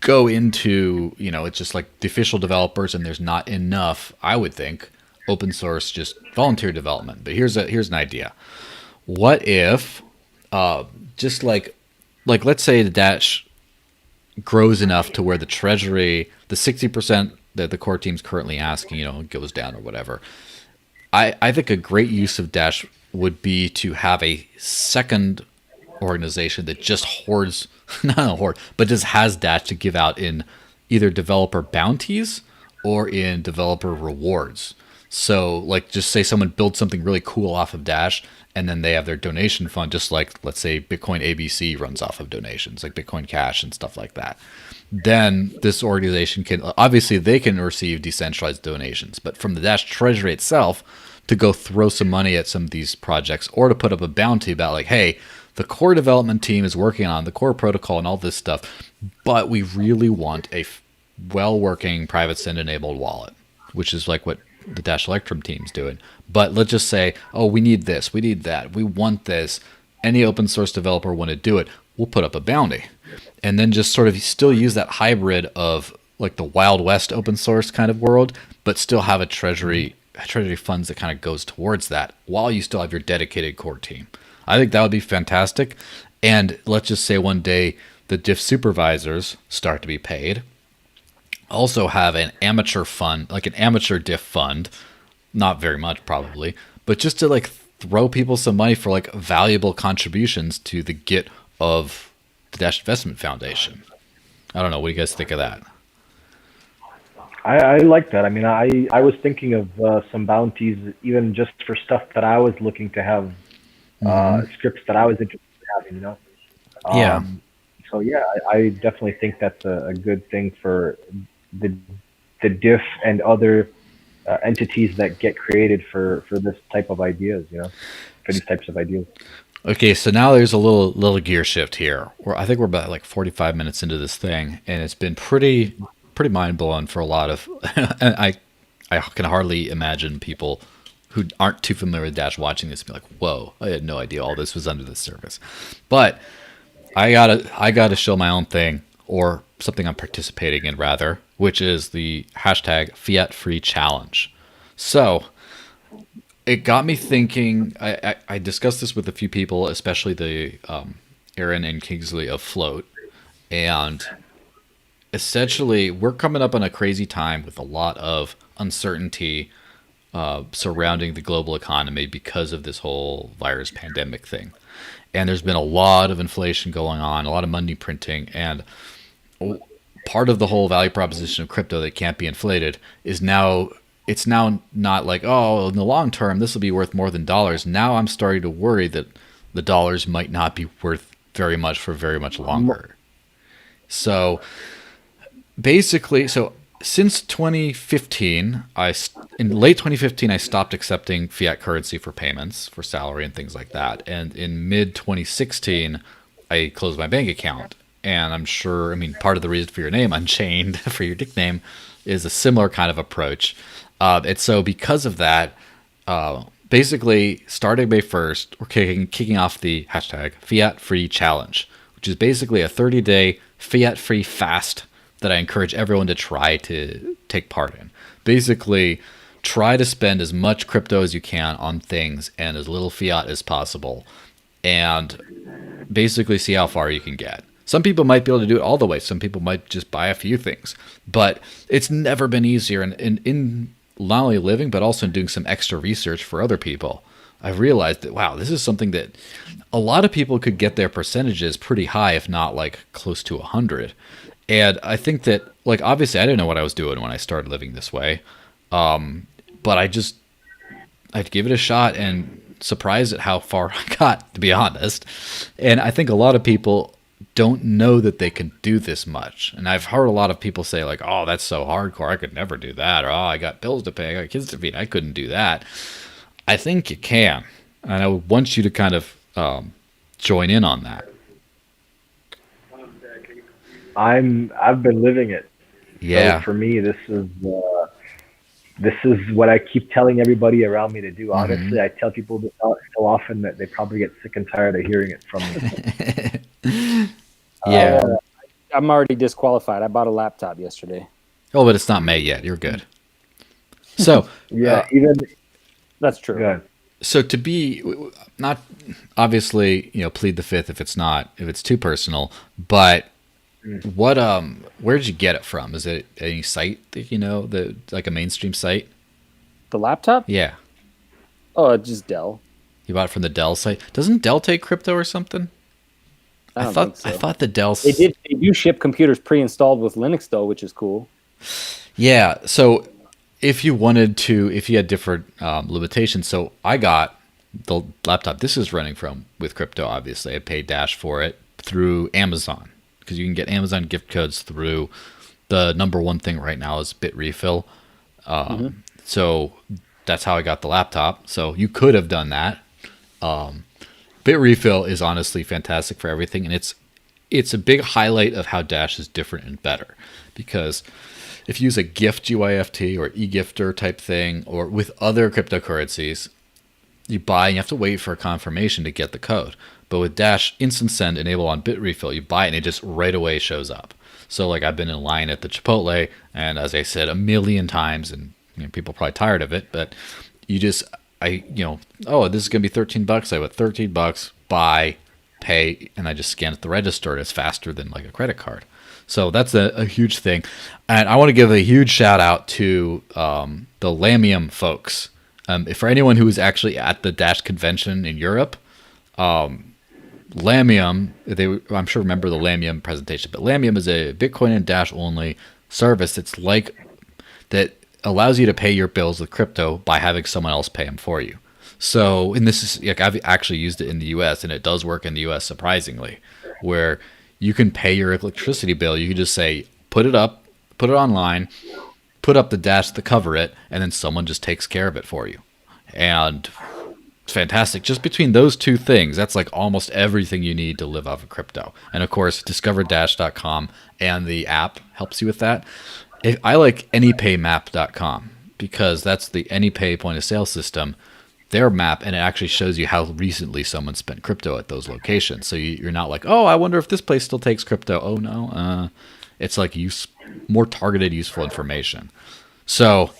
A: go into, it's just like the official developers, and there's not enough, I would think, open source, just volunteer development. But here's an idea. What if, just like let's say the Dash grows enough to where the treasury, the 60% that the core team's currently asking, goes down or whatever. I think a great use of Dash would be to have a second organization that just hoards, but just has Dash to give out in either developer bounties or in developer rewards. So like, just say someone builds something really cool off of Dash, and then they have their donation fund, just like, let's say Bitcoin ABC runs off of donations, like Bitcoin Cash and stuff like that. Then this organization can, obviously they can receive decentralized donations, but from the Dash treasury itself, to go throw some money at some of these projects, or to put up a bounty about like, hey, the core development team is working on the core protocol and all this stuff, but we really want a well-working private send-enabled wallet, which is like what the Dash Electrum team's doing. But let's just say, oh, we need this, we need that, we want this. Any open source developer want to do it, we'll put up a bounty. and then just sort of still use that hybrid of like the Wild West open source kind of world, but still have a treasury funds that kind of goes towards that while you still have your dedicated core team. I think that would be fantastic. And let's just say one day the diff supervisors start to be paid. Also have an amateur fund, like an amateur diff fund, not very much probably, but just to like throw people some money for like valuable contributions to the Git of the Dash Investment Foundation. I don't know. What do you guys think of that?
C: I like that. I mean, I was thinking of some bounties, even just for stuff that I was looking to have, scripts that I was interested in having, you know?
A: Yeah.
C: So yeah, I definitely think that's a good thing for the diff and other entities that get created for this type of ideas, you know, for these types of ideas.
A: Okay, so now there's a little gear shift here. I think we're about like 45 minutes into this thing, and it's been pretty mind blowing for a lot of. And I can hardly imagine people who aren't too familiar with Dash watching this be like, "Whoa, I had no idea all this was under this service." But I gotta show my own thing, or something I'm participating in rather, which is the hashtag Fiat Free Challenge. So it got me thinking. I discussed this with a few people, especially the Aaron and Kingsley of Float, and essentially we're coming up on a crazy time with a lot of uncertainty surrounding the global economy because of this whole virus pandemic thing. And there's been a lot of inflation going on, a lot of money printing, and part of the whole value proposition of crypto that can't be inflated is now it's now not like, oh, in the long term this will be worth more than dollars. Now I'm starting to worry that the dollars might not be worth very much for very much longer. So basically, since 2015, in late 2015, I stopped accepting fiat currency for payments, for salary and things like that. And in mid 2016, I closed my bank account. And I'm sure, part of the reason for your name, Unchained, for your nickname, is a similar kind of approach. And so because of that, basically starting May 1st, we're kicking off the hashtag Fiat Free Challenge, which is basically a 30-day fiat free fast that I encourage everyone to try to take part in. Basically, try to spend as much crypto as you can on things and as little fiat as possible, and basically see how far you can get. Some people might be able to do it all the way. Some people might just buy a few things. But it's never been easier. And in not only living, but also in doing some extra research for other people, I've realized that, wow, this is something that a lot of people could get their percentages pretty high, if not like close to 100. And I think that, like, obviously I didn't know what I was doing when I started living this way. But I'd give it a shot and surprised at how far I got, to be honest. And I think a lot of people don't know that they can do this much. And I've heard a lot of people say like, oh, that's so hardcore, I could never do that. Or, oh, I got bills to pay, I got kids to feed, I couldn't do that. I think you can. And I want you to kind of join in on that.
C: I've been living it.
A: Yeah.
C: So for me, this is what I keep telling everybody around me to do. Honestly, I tell people this so often that they probably get sick and tired of hearing it from me.
A: Yeah.
B: I'm already disqualified. I bought a laptop yesterday.
A: Oh, but it's not May yet. You're good. So
C: yeah,
B: that's true.
C: Good.
A: So to be not obviously, plead the fifth if it's too personal, but what where did you get it from? Is it any site that like a mainstream site?
B: The laptop?
A: Yeah.
B: Oh, just Dell.
A: You bought it from the Dell site. Doesn't Dell take crypto or something?
B: I thought
A: the Dell.
B: They do ship computers pre-installed with Linux though, which is cool.
A: Yeah. So if you had different limitations, so I got the laptop this is running from with crypto. Obviously, I paid Dash for it through Amazon, because you can get Amazon gift codes through the number one thing right now is BitRefill. So that's how I got the laptop. So you could have done that. BitRefill is honestly fantastic for everything, and it's a big highlight of how Dash is different and better, because if you use a gift GYFT or eGifter type thing, or with other cryptocurrencies, you buy and you have to wait for a confirmation to get the code. But with Dash Instant Send enabled on BitRefill, you buy it and it just right away shows up. So like I've been in line at the Chipotle, and as I said a million times, and people are probably tired of it, but oh, this is gonna be $13. I went $13, buy, pay, and I just scan at the register, and it's faster than like a credit card. So that's a huge thing. And I want to give a huge shout out to the Lamium folks. For anyone who was actually at the Dash convention in Europe, Lamium, I'm sure remember the Lamium presentation, but Lamium is a Bitcoin and Dash only service. It's like that allows you to pay your bills with crypto by having someone else pay them for you. So, and this is like I've actually used it in the US, and it does work in the US surprisingly, where you can pay your electricity bill. You can just say, put it online, put up the Dash to cover it, and then someone just takes care of it for you. And it's fantastic. Just between those two things, that's like almost everything you need to live off of crypto. And of course, discoverdash.com and the app helps you with that. I like anypaymap.com because that's the AnyPay point of sale system, their map, and it actually shows you how recently someone spent crypto at those locations. So you're not like, oh, I wonder if this place still takes crypto. Oh, no. It's like more targeted, useful information. So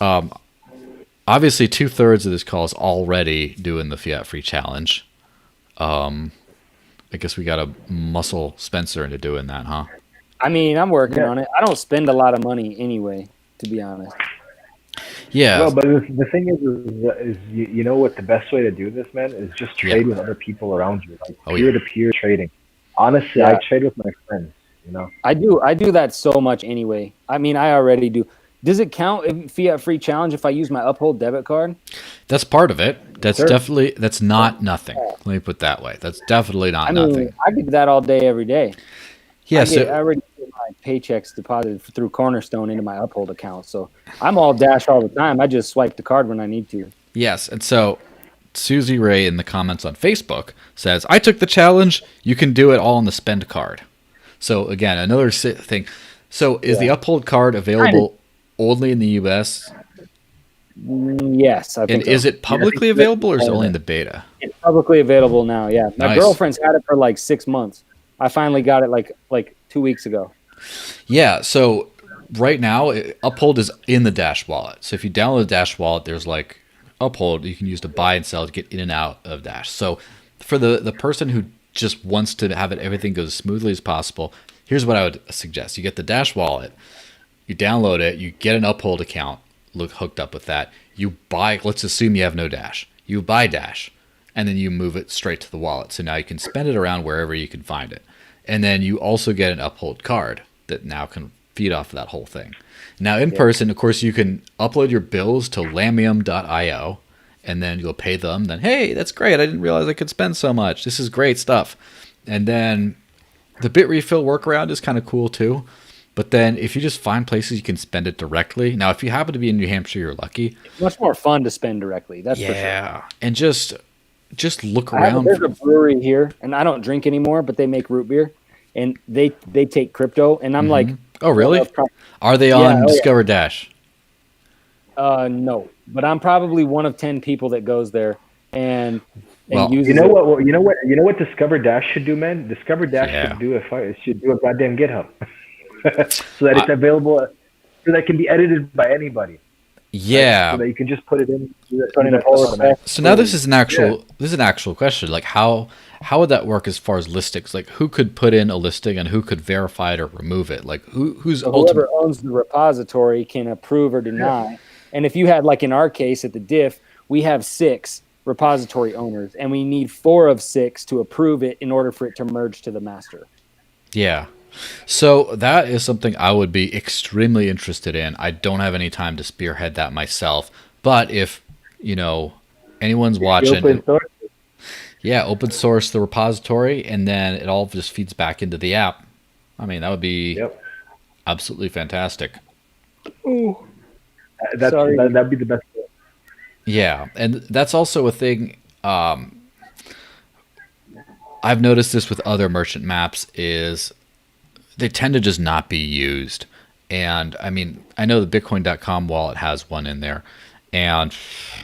A: obviously 2/3 of this call is already doing the Fiat Free Challenge. I guess we got to muscle Spencer into doing that, huh?
B: I mean, I'm working on it. I don't spend a lot of money anyway, to be honest.
A: Yeah.
C: Well, but the thing is you know what the best way to do this, man, is just trade with other people around you, like peer-to-peer trading. Honestly, I trade with my friends.
B: I do that so much anyway. I mean, I already do. Does it count in Fiat Free Challenge if I use my Uphold debit card?
A: That's part of it. That's that's not nothing. Let me put it that way. That's definitely not nothing.
B: I do that all day, every day.
A: Yeah,
B: I already get my paychecks deposited through Cornerstone into my Uphold account. So I'm all Dash all the time. I just swipe the card when I need to.
A: Yes, and so Susie Ray in the comments on Facebook says, I took the challenge. You can do it all on the spend card. So again, another thing. So is the Uphold card available only in the U.S.?
B: Yes, I think.
A: And is it publicly available, or is it only in the beta?
B: It's publicly available now. Yeah, my
A: Nice.
B: girlfriend's had it for like 6 months. I finally got it like 2 weeks ago.
A: Yeah. So right now, Uphold is in the Dash wallet. So if you download the Dash wallet, there's like Uphold you can use to buy and sell to get in and out of Dash. So for the person who just wants to have everything go as smoothly as possible, here's what I would suggest. You get the Dash wallet, you download it, you get an Uphold account hooked up with that. You buy, let's assume you have no Dash. You buy Dash, and then you move it straight to the wallet. So now you can spend it around wherever you can find it. And then you also get an Uphold card that now can feed off of that whole thing. Now in person, of course, you can upload your bills to lamium.io, and then you'll pay them. Then, hey, that's great. I didn't realize I could spend so much. This is great stuff. And then the BitRefill workaround is kind of cool too. But then if you just find places you can spend it directly. Now, if you happen to be in New Hampshire, you're lucky.
B: It's much more fun to spend directly. That's for sure.
A: Yeah. And just look around.
B: There's a brewery here, and I don't drink anymore, but they make root beer, and they take crypto, and I'm like,
A: oh, really? Are they on Discover Dash?
B: No, but I'm probably one of 10 people that goes there and uses.
C: You know what Discover Dash should do, man? Discover Dash should do a goddamn GitHub, so that it's available, so that it can be edited by anybody.
A: Yeah,
C: so that you can just put it in.
A: So now this is an actual question. Like how would that work as far as listings? Like who could put in a listing and who could verify it or remove it? Like
B: whoever owns the repository can approve or deny. Yeah. And if you had, like in our case at the diff, we have 6 repository owners, and we need 4 of 6 to approve it in order for it to merge to the master.
A: Yeah. So that is something I would be extremely interested in. I don't have any time to spearhead that myself, but if anyone's watching, open source the repository, and then it all just feeds back into the app. I mean, that would be absolutely fantastic.
B: Ooh.
C: That'd be the best.
A: Yeah, and that's also a thing. I've noticed this with other merchant maps is they tend to just not be used. And I mean, I know the Bitcoin.com wallet has one in there, And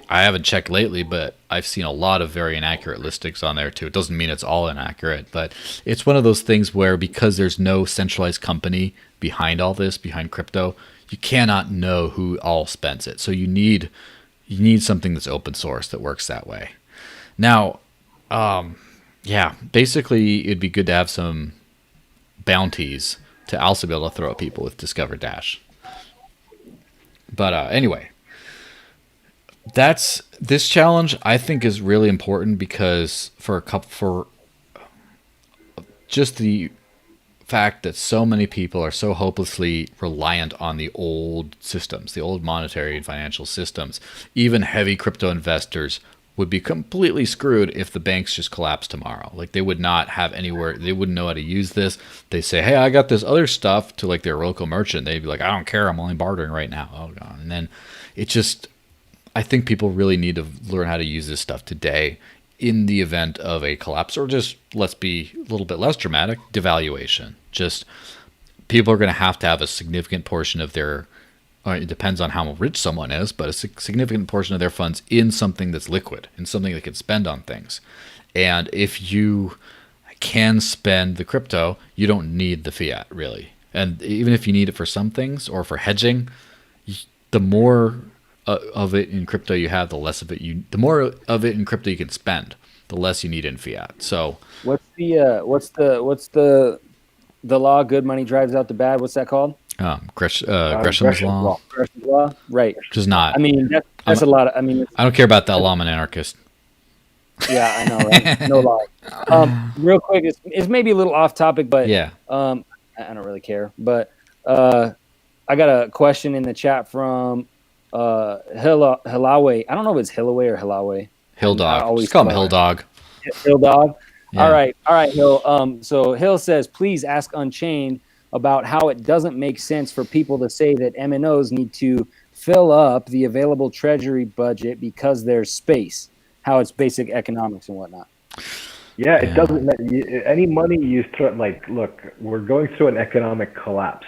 A: I haven't checked lately, but I've seen a lot of very inaccurate listings on there too. It doesn't mean it's all inaccurate, but it's one of those things where because there's no centralized company behind all this, behind crypto, you cannot know who all spends it. So you need something that's open source that works that way. Now, yeah, basically it'd be good to have some bounties to also be able to throw at people with Discover Dash. But anyway, this challenge I think is really important because for just the fact that so many people are so hopelessly reliant on the old systems, the old monetary and financial systems. Even heavy crypto investors would be completely screwed if the banks just collapsed tomorrow. Like they would not have anywhere, they wouldn't know how to use this. They say, hey, I got this other stuff to like their local merchant. They'd be like, I don't care, I'm only bartering right now. Oh god. And then it just, I think people really need to learn how to use this stuff today in the event of a collapse, or just, let's be a little bit less dramatic, devaluation. Just people are going to have a significant portion of their, or it depends on how rich someone is, but a significant portion of their funds in something that's liquid, in something they can spend on things. And if you can spend the crypto, you don't need the fiat really. And even if you need it for some things or for hedging, the more of it in crypto you have, the less of it the more of it in crypto you can spend, the less you need in fiat. So
B: what's the law? Good money drives out the bad. What's that called?
A: Gresham's law.
B: Gresham's law, right?
A: Which is not.
B: I mean, that's a lot of. I mean,
A: I don't care about that law. I'm an anarchist.
B: Yeah, I know, right? No lie. Real quick, it's maybe a little off topic, but
A: yeah,
B: I don't really care. But I got a question in the chat from Hilawe. I don't know if it's Hilawe or Hilawe.
A: Hilldog. Just call him Hilldog.
B: Hilldog.
A: Yeah.
B: All right, Hill. So Hill says, please ask Unchained about how it doesn't make sense for people to say that MNOs need to fill up the available treasury budget because there's space. How it's basic economics and whatnot.
C: Yeah, it doesn't. Any money you throw, like, look, we're going through an economic collapse.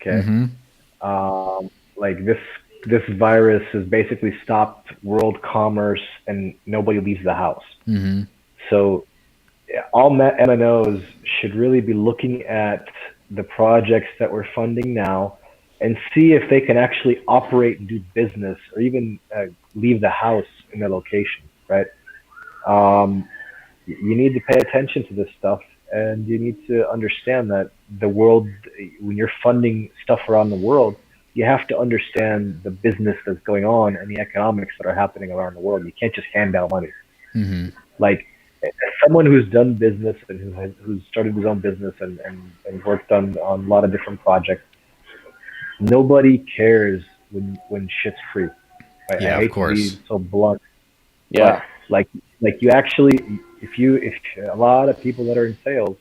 C: Okay, like this virus has basically stopped world commerce, and nobody leaves the house. So all MNOs should really be looking at the projects that we're funding now and see if they can actually operate and do business, or even leave the house in their location, right? You need to pay attention to this stuff, and you need to understand that the world, when you're funding stuff around the world, you have to understand the business that's going on and the economics that are happening around the world. You can't just hand out money. Like, as someone who's done business and who's started his own business and worked on a lot of different projects, nobody cares when shit's free. Right?
A: Yeah,
C: I hate
A: of course.
C: to be so blunt.
B: Yeah.
C: But like you actually, if a lot of people that are in sales,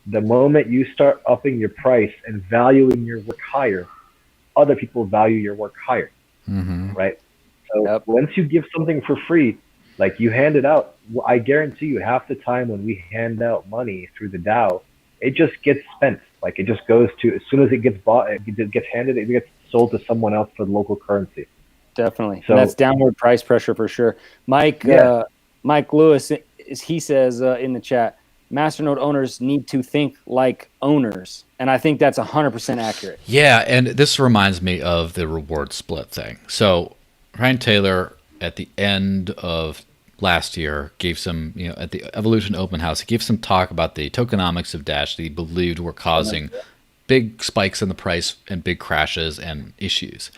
C: the moment you start upping your price and valuing your work higher, other people value your work higher. Right? So once you give something for free, like you hand it out, I guarantee you half the time when we hand out money through the DAO, it just gets spent. Like it just goes to, as soon as it gets bought, it gets handed, it gets sold to someone else for the local currency.
B: Definitely.
C: So
B: and that's downward price pressure for sure. Mike Lewis, he says in the chat, Masternode owners need to think like owners. And I think that's 100% accurate.
A: Yeah, and this reminds me of the reward split thing. So Ryan Taylor, at the end of last year, gave some, at the Evolution Open House, he gave some talk about the tokenomics of Dash that he believed were causing big spikes in the price and big crashes and issues.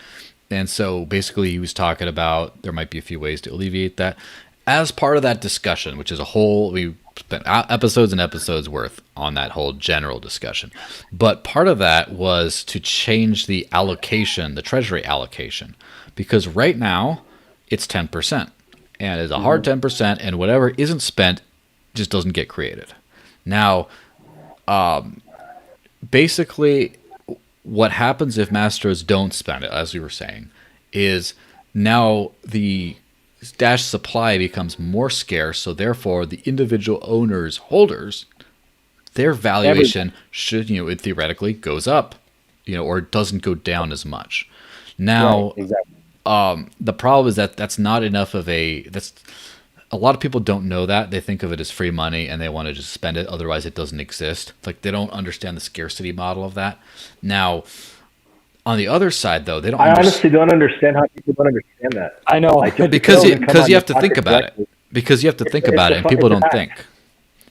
A: And so basically he was talking about there might be a few ways to alleviate that. As part of that discussion, which is a whole, we spent episodes and episodes worth on that whole general discussion. But part of that was to change the allocation, the treasury allocation, because right now it's 10%. And it's a hard 10%, and whatever isn't spent just doesn't get created. Now, basically, what happens if masters don't spend it, as we were saying, is now the Dash supply becomes more scarce, so therefore the individual owners, holders, their valuation should, it theoretically goes up, or it doesn't go down as much. Now, the problem is that that's not enough of that's a lot of people don't know that. They think of it as free money and they want to just spend it. Otherwise, it doesn't exist. Like they don't understand the scarcity model of that. Now, on the other side, though, they don't.
C: I honestly don't understand how people don't understand that.
B: I know.
C: Like,
A: because you have to think about it. Because you have to think about it, and people don't think.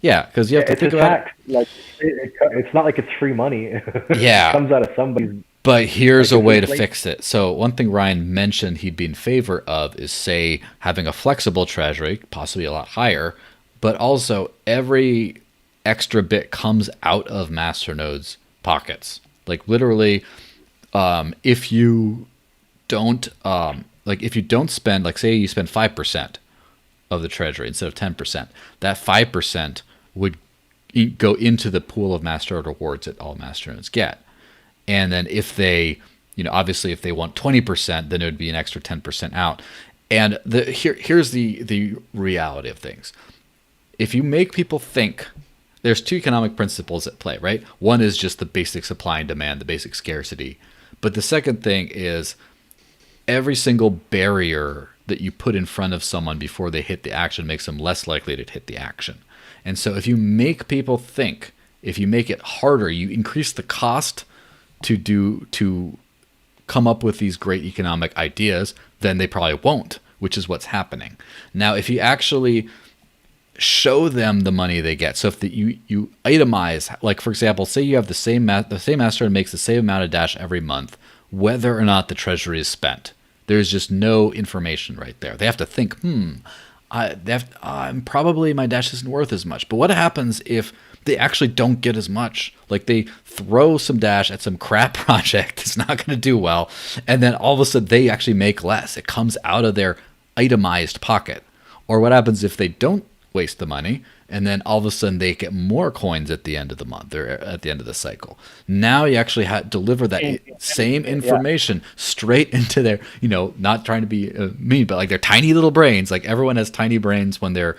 A: Yeah, because you have to think about it.
C: Like it's not like it's free money.
A: Yeah,
C: it comes out of somebody's.
A: But here's a way to fix it. So one thing Ryan mentioned he'd be in favor of is, say, having a flexible treasury, possibly a lot higher, but also every extra bit comes out of masternode's pockets. Like literally, if you don't spend, like say you spend 5% of the treasury instead of 10%, that 5% would go into the pool of masternode rewards that all masternodes get. And then if they, obviously if they want 20%, then it would be an extra 10% out. And here's the reality of things. If you make people think, there's two economic principles at play, right? One is just the basic supply and demand, the basic scarcity. But the second thing is every single barrier that you put in front of someone before they hit the action makes them less likely to hit the action. And so if you make people think, if you make it harder, you increase the cost to come up with these great economic ideas, then they probably won't, which is what's happening. Now, if you actually show them the money they get, so if you itemize, like for example, say you have the same master makes the same amount of Dash every month, whether or not the treasury is spent. There's just no information right there. They have to think, probably my Dash isn't worth as much. But what happens if they actually don't get as much? Like they throw some Dash at some crap project that's not going to do well, and then all of a sudden they actually make less. It comes out of their itemized pocket. Or what happens if they don't waste the money, and then all of a sudden they get more coins at the end of the month or at the end of the cycle? Now you actually deliver that same information straight into their, not trying to be mean, but like their tiny little brains. Like everyone has tiny brains when they're,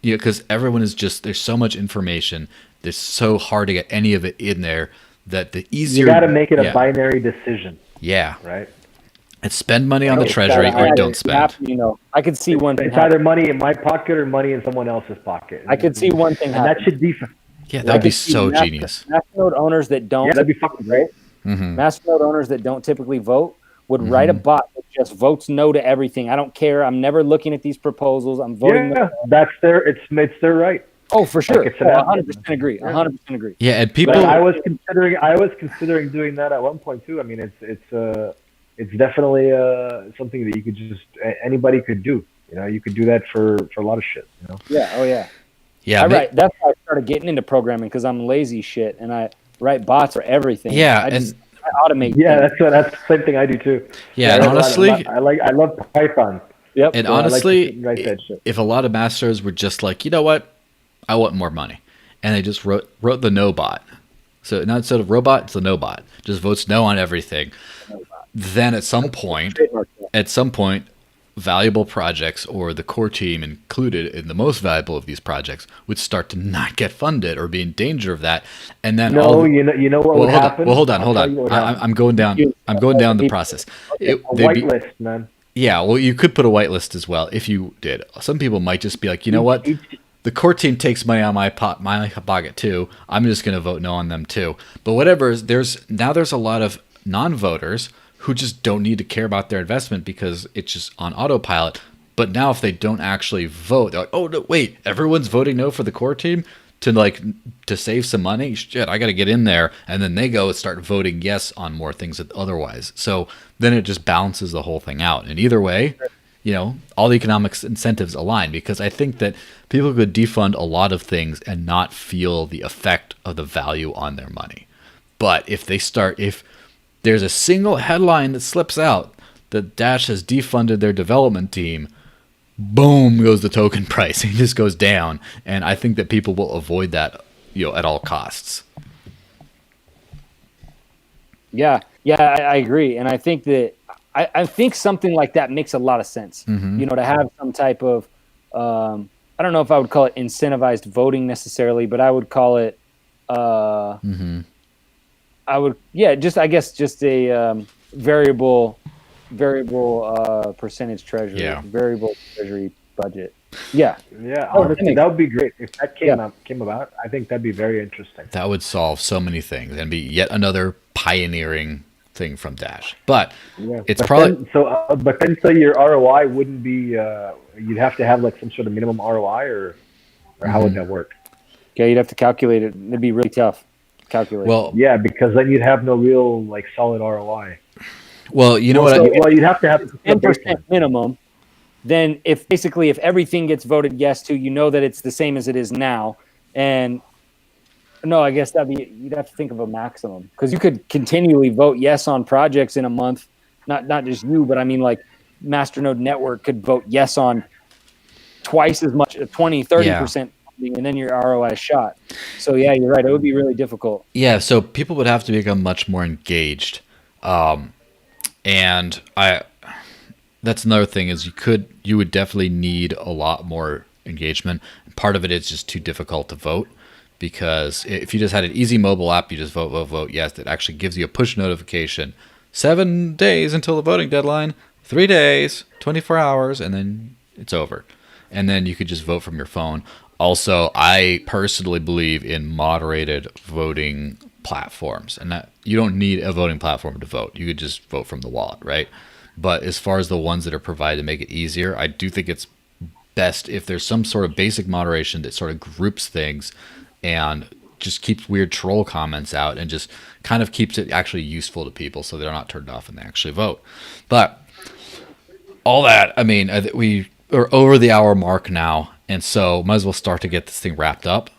A: because everyone is just, there's so much information. It's so hard to get any of it in there that the easier.
C: You got to make it a binary decision.
A: Yeah.
C: Right.
A: And spend money on the treasury or don't spend.
B: I could see one thing.
C: It's either money in my pocket or money in someone else's pocket.
B: I could see one thing.
C: And that should be.
A: Yeah, that would be so genius.
B: Masternode owners that don't.
C: Yeah, that'd be fucking great.
A: Mm-hmm.
B: Masternode owners that don't typically vote would write a bot that just votes no to everything. I don't care. I'm never looking at these proposals. I'm voting.
C: Yeah, that's it's their right.
B: Oh, for sure.
C: Like
B: 100% agree. 100% agree.
A: Yeah, and people.
C: But I was considering doing that at one point too. I mean, it's definitely something that you could just anybody could do. You could do that for a lot of shit.
B: Yeah. Oh yeah.
A: Yeah.
B: That's why I started getting into programming, because I'm lazy shit and I write bots for everything.
A: Yeah,
B: I automate.
C: Yeah, that's the same thing I do too.
A: Yeah, and honestly,
C: I love Python.
B: Yep.
A: And
C: so
A: honestly,
C: write that shit.
A: If a lot of masters were just like, you know what, I want more money, and they just wrote the no bot. So now instead of robot, it's a no bot. Just votes no on everything. Then at some point, valuable projects, or the core team included in the most valuable of these projects, would start to not get funded or be in danger of that. And then
C: you know what would happen?
A: Hold on. I'm going down the process.
C: Whitelist, man.
A: Yeah, well, you could put a whitelist as well if you did. Some people might just be like, you know what? The core team takes money on my pocket too. I'm just going to vote no on them too. But whatever, there's a lot of non-voters who just don't need to care about their investment because it's just on autopilot. But now if they don't actually vote, they're like, oh, no, wait, everyone's voting no for the core team to save some money? Shit, I got to get in there. And then they go and start voting yes on more things otherwise. So then it just balances the whole thing out. And either way, all the economic incentives align, because I think that people could defund a lot of things and not feel the effect of the value on their money. But if there's a single headline that slips out that Dash has defunded their development team, boom goes the token price. It just goes down. And I think that people will avoid that, at all costs.
B: Yeah, I agree. And I think that I think something like that makes a lot of sense.
A: Mm-hmm.
B: To have some type of I don't know if I would call it incentivized voting necessarily, but I would call it
A: mm-hmm.
B: just a variable variable percentage treasury,
A: Yeah.
B: variable treasury budget. Yeah.
C: Yeah,
B: Oh,
C: honestly, that would be great if that came about. I think that'd be very interesting.
A: That would solve so many things and be yet another pioneering thing from Dash. But
C: Yeah,
A: it's
C: but
A: probably
C: then your ROI wouldn't be. You'd have to have like some sort of minimum ROI, or how would that work?
B: Yeah, you'd have to calculate it. It'd be really tough. Calculate.
A: well.
C: Yeah, because then you'd have no real like solid ROI.
A: Well, you know
B: Well,
A: what?
B: so-
C: Well, you'd have to have
B: 10% minimum. Then if everything gets voted yes to, you know that it's the same as it is now. And no, I guess you'd have to think of a maximum, because you could continually vote yes on projects in a month. Not just you, but I mean like Masternode Network could vote yes on twice as much, 20, 30%, and then your ROI is shot. So yeah, you're right. It would be really difficult.
A: Yeah, so people would have to become much more engaged. And that's another thing is you would definitely need a lot more engagement. Part of it is just too difficult to vote, because if you just had an easy mobile app, you just vote yes, it actually gives you a push notification. 7 days until the voting deadline, 3 days, 24 hours, and then it's over. And then you could just vote from your phone. Also, I personally believe in moderated voting platforms, and that you don't need a voting platform to vote. You could just vote from the wallet, right? But as far as the ones that are provided to make it easier, I do think it's best if there's some sort of basic moderation that sort of groups things and just keeps weird troll comments out and just kind of keeps it actually useful to people so they're not turned off and they actually vote. But all that, I mean, we are over the hour mark now, and so might as well start to get this thing wrapped up.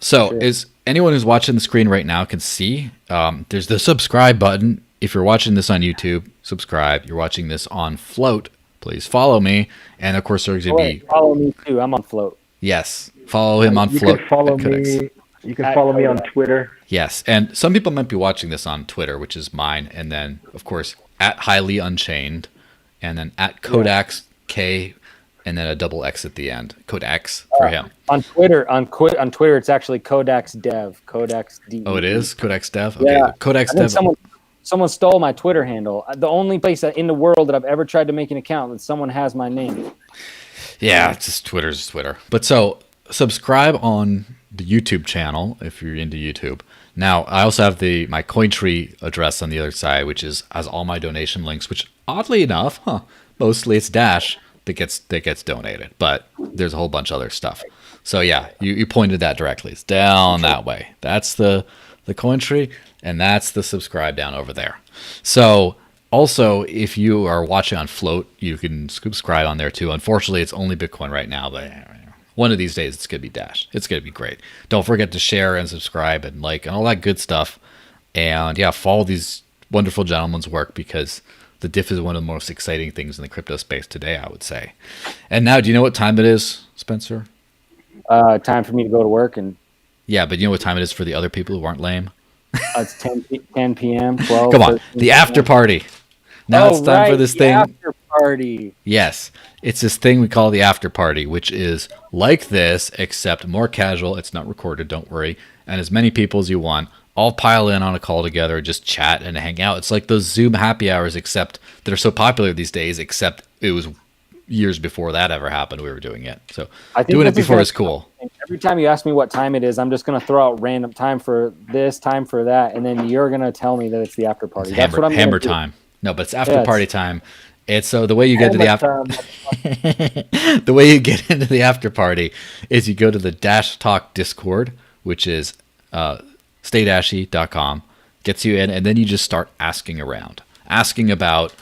A: Is anyone who's watching the screen right now can see there's the subscribe button. If you're watching this on YouTube, subscribe. You're watching this on Float, please follow me. And of course, there's going to be
B: Follow me too. I'm on Float.
A: yes, follow him on
C: You
A: Float.
C: can follow
A: at Codex.
C: me. You can follow me on Twitter.
A: Yes, and some people might be watching this on Twitter, which is mine, and then of course at Highly Unchained, and then at Codex K, and then a double X at the end. Codex for him.
B: On Twitter, it's actually Codex Dev. Codex D.
A: Oh, it is Codex Dev. Okay,
B: Yeah.
A: Codex
B: I think
A: Dev.
B: someone stole my Twitter handle. The only place in the world that I've ever tried to make an account that someone has my name.
A: Yeah, it's just Twitter's Twitter. But so subscribe on the YouTube channel if you're into YouTube. Now I also have my Cointree address on the other side, which has all my donation links. Which oddly enough, mostly it's Dash that gets donated, but there's a whole bunch of other stuff. So yeah, you pointed that directly. It's down that way. That's the Cointree, and that's the subscribe down over there. So also, if you are watching on Float, you can subscribe on there too. Unfortunately, it's only Bitcoin right now, but one of these days it's going to be Dash. It's going to be great. Don't forget to share and subscribe and like and all that good stuff. And yeah, follow these wonderful gentlemen's work, because the diff is one of the most exciting things in the crypto space today, I would say. And now, do you know what time it is, Spencer?
B: Time for me to go to work, and
A: Yeah, but you know what time it is for the other people who aren't lame?
B: it's 10 p.m. 12.
A: Come on,
B: 13
A: the after party. Now it's time for this thing.
B: After party.
A: Yes, it's this thing we call the after party, which is like this, except more casual. It's not recorded, don't worry. And as many people as you want, all pile in on a call together, just chat and hang out. It's like those Zoom happy hours, except that are so popular these days, except it was years before that ever happened. We were doing it. So doing it before is cool.
B: Every time you ask me what time it is, I'm just going to throw out random time for this, time for that, and then you're going to tell me that it's the after party. That's what I'm
A: hammer
B: gonna do.
A: time. No, but it's after party time. It's so the way you get to the after the way you get into the after party is you go to the Dash Talk Discord, which is staydashy.com, gets you in, and then you just start asking around, asking about,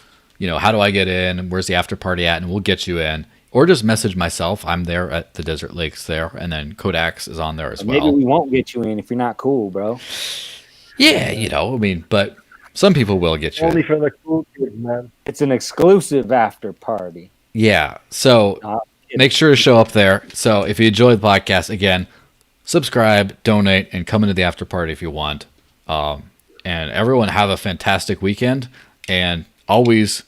A: how do I get in? Where's the after party at? And we'll get you in. Or just message myself. I'm there at the Desert Lakes there, and then Codex is on there as well.
B: Maybe we won't get you in if you're not cool, bro.
A: Yeah, but some people will get you
C: Only
A: in.
C: for the cool kids, man.
B: It's an exclusive after party.
A: Yeah, so make sure to show up there. So if you enjoy the podcast, again, subscribe, donate, and come into the after party if you want. And everyone have a fantastic weekend, and always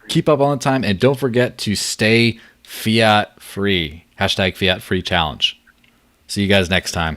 A: keep up on the time, and don't forget to stay fiat free. #fiat free challenge. See you guys next time.